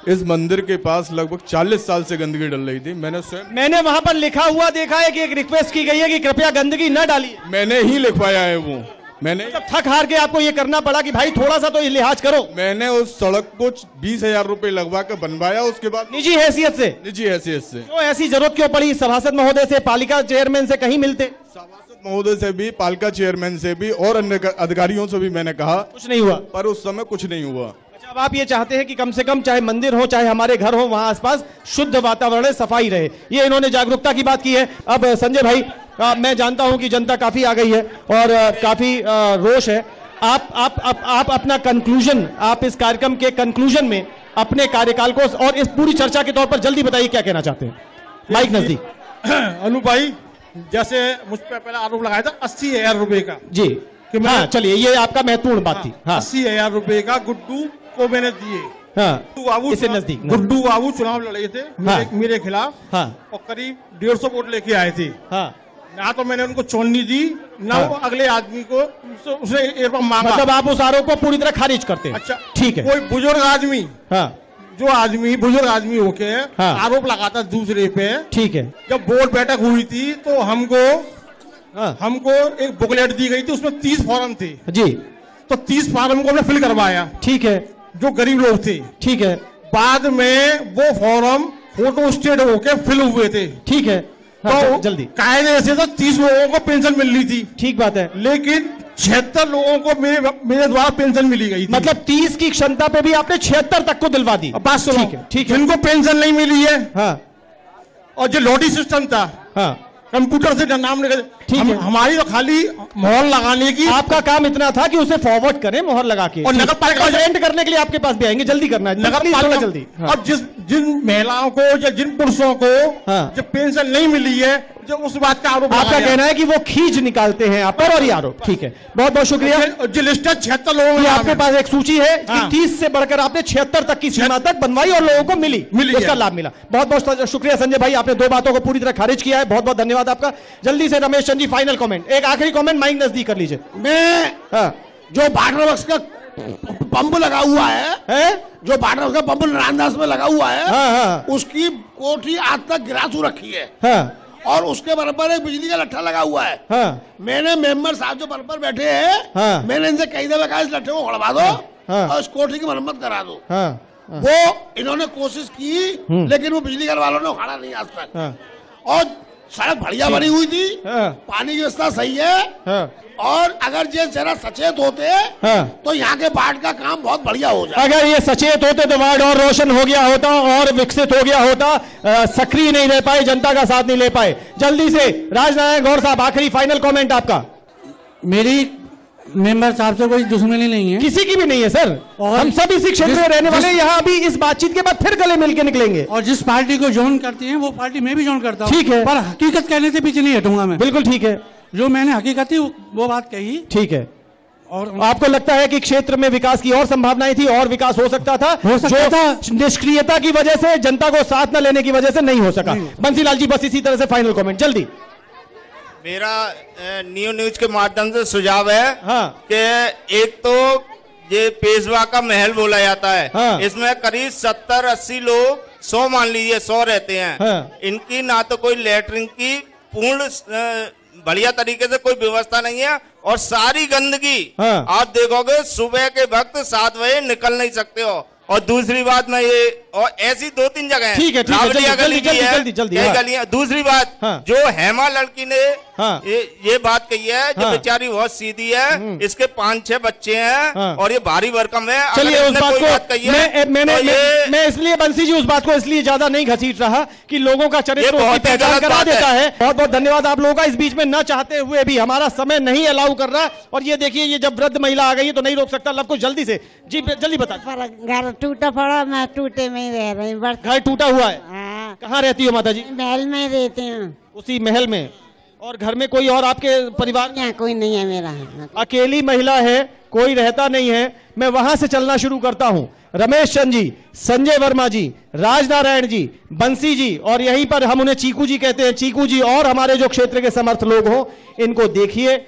इस मंदिर के पास लगभग 40 साल से गंदगी डल रही थी। मैंने वहां पर लिखा हुआ देखा है कि एक रिक्वेस्ट की गई है कि कृपया गंदगी न डालिए। मैंने ही लिखवाया है वो। मैंने थक हार के आपको ये करना पड़ा कि भाई थोड़ा सा तो लिहाज करो। मैंने उस सड़क को 20,000 रुपए लगवा कर बनवाया। उसके बाद निजी हैसियत से क्यों ऐसी जरूरत क्यों पड़ी? सभासद महोदय से, पालिका चेयरमैन से कहीं मिलते? सभासद महोदय से भी, पालिका चेयरमैन से भी और अन्य अधिकारियों से भी मैंने कहा, कुछ नहीं हुआ। पर उस समय कुछ नहीं हुआ। अच्छा, अब आप ये चाहते हैं कि कम से कम चाहे मंदिर हो चाहे हमारे घर हो, वहां आसपास शुद्ध वातावरण, सफाई रहे। ये इन्होंने जागरूकता की बात की है। अब संजय भाई, मैं जानता हूं कि जनता काफी आ गई है और काफी रोष है। आप अपना कंक्लूजन, आप इस कार्यक्रम के कंक्लूजन में अपने कार्यकाल को और इस पूरी चर्चा के तौर पर जल्दी बताइए, क्या कहना चाहते हैं? माइक नजदीक। अनु भाई, जैसे मुझ पर पहले आरोप लगाया था 80,000 रुपए का। जी, हाँ, चलिए, ये आपका महत्वपूर्ण बात थी। हाँ, 80,000 रुपए का गुड्डू को मैंने दिए। हाँ, इससे नजदीक। गुड्डू बाबू चुनाव लड़े थे मेरे खिलाफ। हाँ, और करीब 150 वोट लेके आए थे। हाँ, ना तो मैंने उनको चोननी दी, ना वो अगले आदमी को उसे एक बार मांगा। मतलब आप उस आरोप को पूरी तरह खारिज करते हैं? अच्छा, ठीक है। कोई बुजुर्ग आदमी, जो आदमी बुजुर्ग आदमी होके आरोप लगाता दूसरे पे, ठीक है, जब बोर्ड बैठक हुई थी तो हमको एक बुकलेट दी गई थी, उसमें 30 फॉर्म थे जी। तो 30 फॉर्म को हमने फिल करवाया, ठीक है, जो गरीब लोग थे, ठीक है। बाद में वो फॉर्म फोटो स्टेट होके फिल हुए थे, ठीक है। तो जल्दी कायदे से तो 30 लोगों को पेंशन मिल रही थी, ठीक बात है, लेकिन 76 लोगों को मेरे द्वारा पेंशन मिली गई थी। मतलब 30 की क्षमता पे भी आपने 76 तक को दिलवा दी। बात सुनो, ठीक है, जिनको पेंशन नहीं मिली है, हाँ, और जो लॉटरी सिस्टम था, हाँ, कंप्यूटर से नाम निकल, हमारी तो खाली मोहर लगाने की। आपका काम इतना था कि उसे फॉरवर्ड करें मोहर लगा के, और नगर पालिका एंड करने के लिए आपके पास भी आएंगे, जल्दी करना है, नगर पालिका जल्दी। अब जिन महिलाओं को या जिन पुरुषों को जो पेंशन नहीं मिली है, जो उस बात का आरोप, आपका कहना है कि वो खींच निकालते हैं आप पर, और ये आरोप, ठीक है, बहुत बहुत शुक्रिया। जो लिस्ट है 76 लोगों की, आपके पास एक सूची है कि 30 से बढ़कर आपने 76 तक की सीमा तक बनवाई और लोगों को मिली, उसका लाभ मिला। बहुत बहुत शुक्रिया संजय भाई, आपने दो बातों को पूरी तरह खारिज किया है, बहुत बहुत धन्यवाद आपका। जल्दी से रमेश चंद जी, फाइनल कमेंट, एक आखिरी कमेंट, माइक नजदीक कर लीजिए। मैं जो वाटर वर्क्स का पंप लगा हुआ है, जो वाटर वर्क्स का पंप नारायणदास में लगा हुआ है, उसकी कोठी आज तक गिरासू रखी है, और उसके बराबर एक बिजली का लट्ठा लगा हुआ है। मैंने मेंबर साहब जो बराबर बैठे हैं, मैंने इनसे कई दफा कहा इस लट्ठे को उड़वा दो और इस कोठी की मरम्मत करा दो। वो इन्होंने कोशिश की, लेकिन वो बिजली घर वालों ने उखाड़ा नहीं आज तक। और सड़क बढ़िया बनी हुई थी, पानी की व्यवस्था सही है, और अगर ये जरा सचेत होते तो यहाँ के वार्ड का काम बहुत बढ़िया हो जाए। अगर ये सचेत होते तो वार्ड और रोशन हो गया होता और विकसित हो गया होता। सक्रिय नहीं रह पाए, जनता का साथ नहीं ले पाए। जल्दी से राजनारायण गौर साहब, आखिरी फाइनल कमेंट आपका। मेरी मेंबर साहब से कोई दुश्मनी नहीं है, किसी की भी नहीं है सर, और हम सब इसी क्षेत्र में रहने वाले, यहाँ अभी इस बातचीत के बाद फिर गले मिलके निकलेंगे। और जिस पार्टी को ज्वाइन करती है वो पार्टी मैं भी ज्वाइन करता हूँ, ठीक है, पर हकीकत कहने से पीछे नहीं हटूंगा मैं। बिल्कुल ठीक है, जो मैंने हकीकत थी वो बात कही, ठीक है। और आपको लगता है कि क्षेत्र में विकास की और संभावनाएं थी, और विकास हो सकता था, जो निष्क्रियता की वजह से, जनता को साथ न लेने की वजह से नहीं हो सका। बंसीलाल जी, बस इसी तरह से फाइनल कमेंट जल्दी। मेरा न्यू न्यूज के माध्यम से सुझाव है कि एक तो ये पेशवा का महल बोला जाता है, इसमें करीब 70-80 लोग, 100 मान लीजिए 100 रहते हैं, इनकी ना तो कोई लेटरिन की पूर्ण बढ़िया तरीके से कोई व्यवस्था नहीं है, और सारी गंदगी आप देखोगे सुबह के वक्त 7 बजे निकल नहीं सकते हो। और दूसरी बात मैं ये, और ऐसी 2-3 जगह है, ठीक है, जल्दी। गलियां। दूसरी बात, जो हेमा लड़की ने ये बात कही है, जो बेचारी बहुत सीधी है, इसके 5-6 बच्चे हैं और ये भारी भरकम है। चलिए, उस बात को मैं इसलिए बंसी जी उस बात को इसलिए ज्यादा नहीं घसीट रहा कि लोगों का चरित्र पहचान करा देता है। बहुत बहुत धन्यवाद आप लोगों का। इस बीच में न चाहते हुए भी हमारा समय नहीं अलाउ कर रहा, और ये देखिए, ये जब वृद्ध महिला आ गई है तो नहीं रोक सकता। लव को जल्दी से जी, जल्दी बता। घर टूटा पड़ा, मैं टूटे में ही रह रही हूँ। घर टूटा हुआ है? कहाँ रहती हो माता जी? महल में रहते हैं। उसी महल में? और घर में कोई और आपके परिवार यहाँ कोई नहीं है मेरा। अकेली महिला है, कोई रहता नहीं है। मैं वहां से चलना शुरू करता हूं। रमेश चंद जी, संजय वर्मा जी, राजनारायण जी, बंसी जी, और यहीं पर हम उन्हें चीकू जी कहते हैं, चीकू जी, और हमारे जो क्षेत्र के समर्थ लोग हो, इनको देखिए।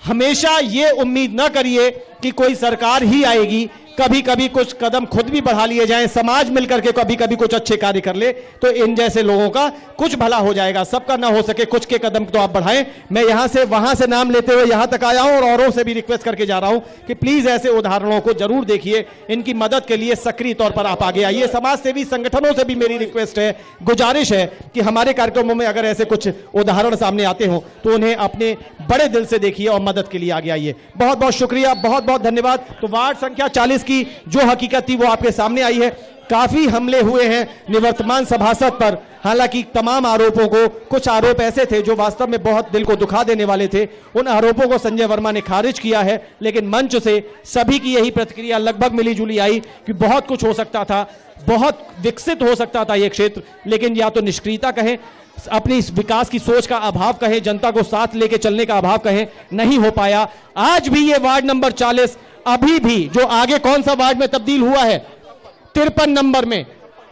हमेशा ये उम्मीद ना करिए कि कोई सरकार ही आएगी। कभी कभी कुछ कदम खुद भी बढ़ा लिए जाएं, समाज मिलकर के कभी कभी कुछ अच्छे कार्य कर ले, तो इन जैसे लोगों का कुछ भला हो जाएगा। सबका ना हो सके, कुछ के कदम तो आप बढ़ाएं। मैं यहां से वहां से नाम लेते हुए यहां तक आया हूं और औरों से भी रिक्वेस्ट करके जा रहा हूं कि प्लीज ऐसे उदाहरणों को जरूर देखिए। इनकी मदद के लिए सक्रिय तौर पर आप आगे आइए। समाज सेवी संगठनों से भी मेरी रिक्वेस्ट है, गुजारिश है कि हमारे कार्यक्रमों में अगर ऐसे कुछ उदाहरण सामने आते हो तो उन्हें अपने बड़े दिल से देखिए और मदद के लिए आगे आइए। बहुत बहुत शुक्रिया, बहुत बहुत धन्यवाद। तो वार्ड संख्या 40 की जो हकीकत थी वो आपके सामने आई है। काफी हमले हुए हैं निवर्तमान सभासद पर। हालांकि तमाम आरोपों को, कुछ आरोप ऐसे थे जो वास्तव में बहुत दिल को दुखा देने वाले थे, उन आरोपों को संजय वर्मा ने खारिज किया है। लेकिन मंच से सभी की यही प्रतिक्रिया लगभग मिली जुली आई कि बहुत कुछ हो सकता था, बहुत विकसित हो सकता था ये क्षेत्र, लेकिन या तो निष्क्रियता कहें, अपनी इस विकास की सोच का अभाव कहें, जनता को साथ लेके चलने का अभाव कहें, नहीं हो पाया। आज भी ये वार्ड नंबर 40 अभी भी, जो आगे कौन सा वार्ड में तब्दील हुआ है, 53 नंबर में,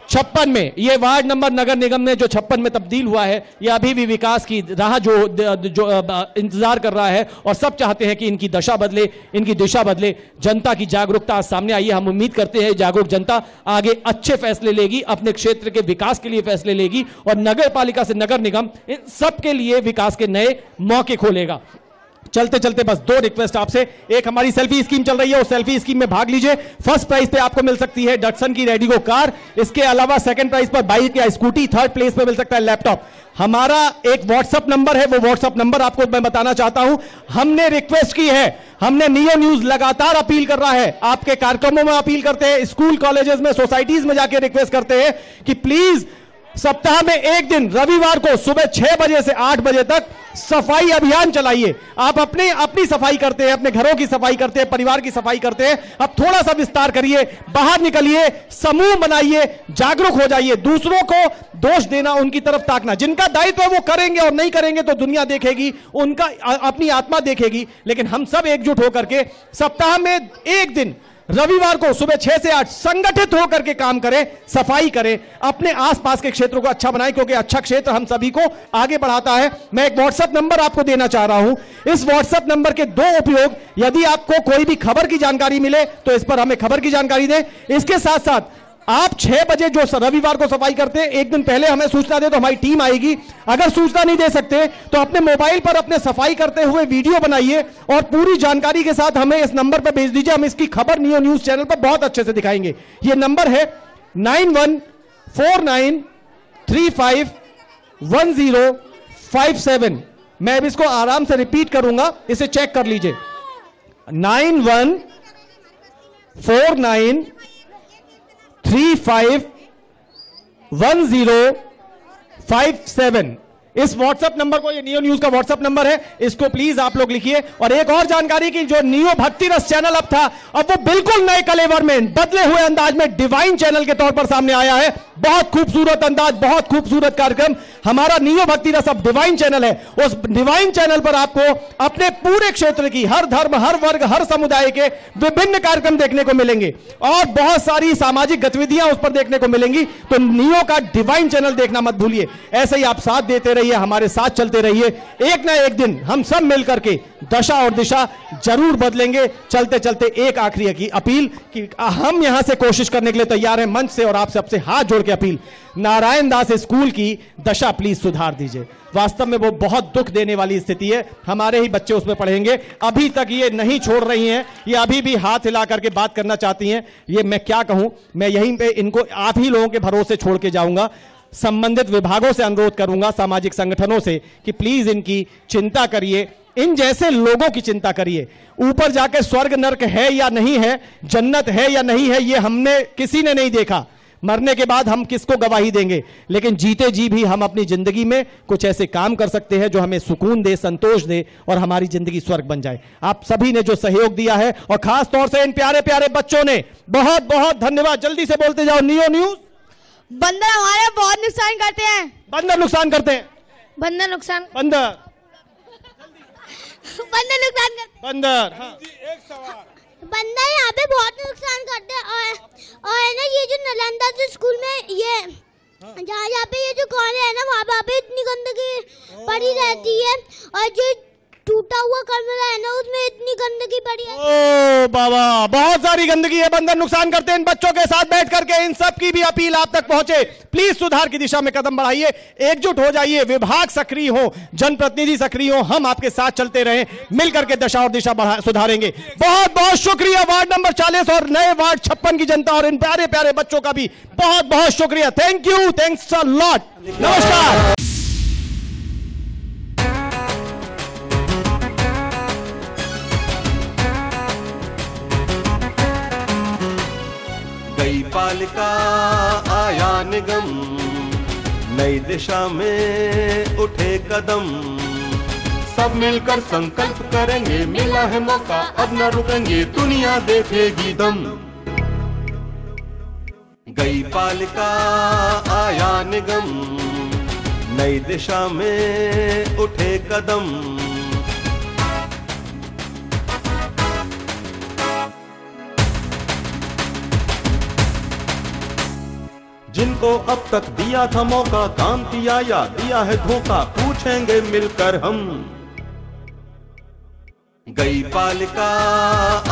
56 में, ये वार्ड नंबर नगर निगम में जो 56 में तब्दील हुआ है, ये अभी भी विकास की राह जो इंतजार कर रहा है। और सब चाहते हैं कि इनकी दशा बदले, इनकी दिशा बदले। जनता की जागरूकता आज सामने आई है। हम उम्मीद करते हैं जागरूक जनता आगे अच्छे फैसले लेगी, अपने क्षेत्र के विकास के लिए फैसले लेगी और नगर पालिका से नगर निगम इन सबके लिए विकास के नए मौके खोलेगा। चलते चलते बस दो रिक्वेस्ट आपसे। एक, हमारी सेल्फी स्कीम चल रही है, उस सेल्फी स्कीम में भाग लीजिए। फर्स्ट प्राइज पे आपको मिल सकती है डटसन की रेडिगो कार। इसके अलावा सेकंड प्राइज पर बाइक या स्कूटी, थर्ड प्लेस पे मिल सकता है लैपटॉप। हमारा एक व्हाट्सएप नंबर है, वो व्हाट्सएप नंबर आपको मैं बताना चाहता हूं। हमने रिक्वेस्ट की है, हमने नियो न्यूज लगातार अपील कर रहा है, आपके कार्यक्रमों में अपील करते हैं, स्कूल कॉलेजेस में, सोसाइटीज में जाके रिक्वेस्ट करते हैं कि प्लीज सप्ताह में एक दिन रविवार को सुबह 6 बजे से 8 बजे तक सफाई अभियान चलाइए। आप अपनी सफाई करते हैं, अपने घरों की सफाई करते हैं, परिवार की सफाई करते हैं, अब थोड़ा सा विस्तार करिए, बाहर निकलिए, समूह बनाइए, जागरूक हो जाइए। दूसरों को दोष देना, उनकी तरफ ताकना, जिनका दायित्व है वो करेंगे और नहीं करेंगे तो दुनिया देखेगी, उनका अपनी आत्मा देखेगी। लेकिन हम सब एकजुट होकर के सप्ताह में एक दिन रविवार को सुबह 6 से 8 संगठित होकर के काम करें, सफाई करें, अपने आसपास के क्षेत्रों को अच्छा बनाएं, क्योंकि अच्छा क्षेत्र हम सभी को आगे बढ़ाता है। मैं एक व्हाट्सएप नंबर आपको देना चाह रहा हूं। इस व्हाट्सएप नंबर के दो उपयोग, यदि आपको कोई भी खबर की जानकारी मिले तो इस पर हमें खबर की जानकारी दें। इसके साथ साथ आप 6 बजे जो रविवार को सफाई करते हैं, एक दिन पहले हमें सूचना दे तो हमारी टीम आएगी। अगर सूचना नहीं दे सकते तो अपने मोबाइल पर अपने सफाई करते हुए वीडियो बनाइए और पूरी जानकारी के साथ हमें इस नंबर पर भेज दीजिए। हम इसकी खबर नियो न्यूज चैनल पर बहुत अच्छे से दिखाएंगे। ये नंबर है 9149351057। मैं अब इसको आराम से रिपीट करूंगा, इसे चेक कर लीजिए। 9149351057। इस व्हाट्सएप नंबर को, ये नियो न्यूज का व्हाट्सएप नंबर है, इसको प्लीज आप लोग लिखिए। और एक और जानकारी की, जो नियो भक्ति रस चैनल अब था, अब वो बिल्कुल नए कलेवर में, बदले हुए अंदाज में डिवाइन चैनल के तौर पर सामने आया है। बहुत खूबसूरत अंदाज, बहुत खूबसूरत कार्यक्रम। हमारा नियो भक्ति रस अब डिवाइन चैनल है। उस डिवाइन चैनल पर आपको अपने पूरे क्षेत्र की, हर धर्म, हर वर्ग, हर समुदाय के विभिन्न कार्यक्रम देखने को मिलेंगे और बहुत सारी सामाजिक गतिविधियां उस पर देखने को मिलेंगी। तो नियो का डिवाइन चैनल देखना मत भूलिए। ऐसे ही आप साथ देते रहिए, हमारे साथ चलते रहिए। एक ना एक दिन हम सब मिलकर के दशा और दिशा जरूर बदलेंगे। चलते चलते एक आखिरी की अपील कि हम यहां से कोशिश करने के लिए तैयार हैं, मंच से और आप सबसे हाथ जोड़ के अपील, नारायण दास स्कूल की दशा प्लीज सुधार दीजिए। वास्तव में वो बहुत दुख देने वाली स्थिति है। हमारे ही बच्चे उसमें पढ़ेंगे। अभी तक ये नहीं छोड़ रही हैं, ये अभी भी हाथ हिला करके बात करना चाहती हैं। ये मैं क्या कहूं, मैं यहीं पे इनको आप ही लोगों के भरोसे छोड़ के जाऊंगा। संबंधित विभागों से अनुरोध करूंगा, सामाजिक संगठनों से, कि प्लीज इनकी चिंता करिए, इन जैसे लोगों की चिंता करिए। ऊपर जाके स्वर्ग नरक है या नहीं है, जन्नत है या नहीं है, ये हमने किसी ने नहीं देखा। मरने के बाद हम किसको गवाही देंगे, लेकिन जीते जी भी हम अपनी जिंदगी में कुछ ऐसे काम कर सकते हैं जो हमें सुकून दे, संतोष दे और हमारी जिंदगी स्वर्ग बन जाए। आप सभी ने जो सहयोग दिया है और खास तौर से इन प्यारे प्यारे बच्चों ने, बहुत बहुत धन्यवाद। जल्दी से बोलते जाओ। Neo news. बंदर हमारे बहुत नुकसान करते हैं। बंदर नुकसान करते हैं। बंदर नुकसान, बंदर बंदर नुकसान करते। बंदर, हाँ। बंदर यहाँ पे बहुत नुकसान करते हैं और है ना ये जो नालंदा स्कूल में ये जहाँ पे ये जो कॉलेज है ना वहाँ पे इतनी गंदगी पड़ी रहती है और जो टूटा हुआ कमरा है ना उसमें इतनी गंदगी पड़ी है। ओ बाबा, बहुत सारी गंदगी है, बंदर नुकसान करते हैं। इन बच्चों के साथ बैठ करके इन सब की भी अपील आप तक पहुंचे। प्लीज सुधार की दिशा में कदम बढ़ाइए, एकजुट हो जाइए, विभाग सक्रिय हो, जनप्रतिनिधि सक्रिय हो, हम आपके साथ चलते रहें, मिलकर के दशा और दिशा सुधारेंगे। बहुत बहुत शुक्रिया वार्ड नंबर 40 और नए वार्ड 56 की जनता और इन प्यारे प्यारे बच्चों का भी बहुत बहुत शुक्रिया। Thank you, thanks a lot. नमस्कार। गई पालिका आया निगम, नई दिशा में उठे कदम, सब मिलकर संकल्प करेंगे, मिला है मौका अब न रुकेंगे, दुनिया देखेगी दम। गई पालिका आया निगम, नई दिशा में उठे कदम, जिनको अब तक दिया था मौका, काम किया या दिया है धोखा, पूछेंगे मिलकर हम। गई पालिका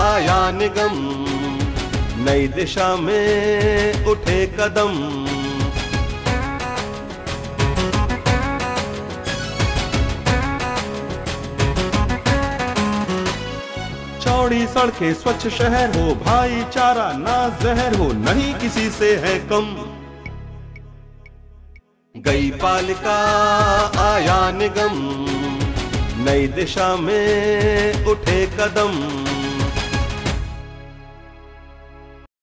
आया निगम, नई दिशा में उठे कदम, चौड़ी सड़कें, स्वच्छ शहर हो, भाईचारा ना जहर हो, नहीं किसी से है कम। गई पालिका आया निगम, नई दिशा में उठे कदम।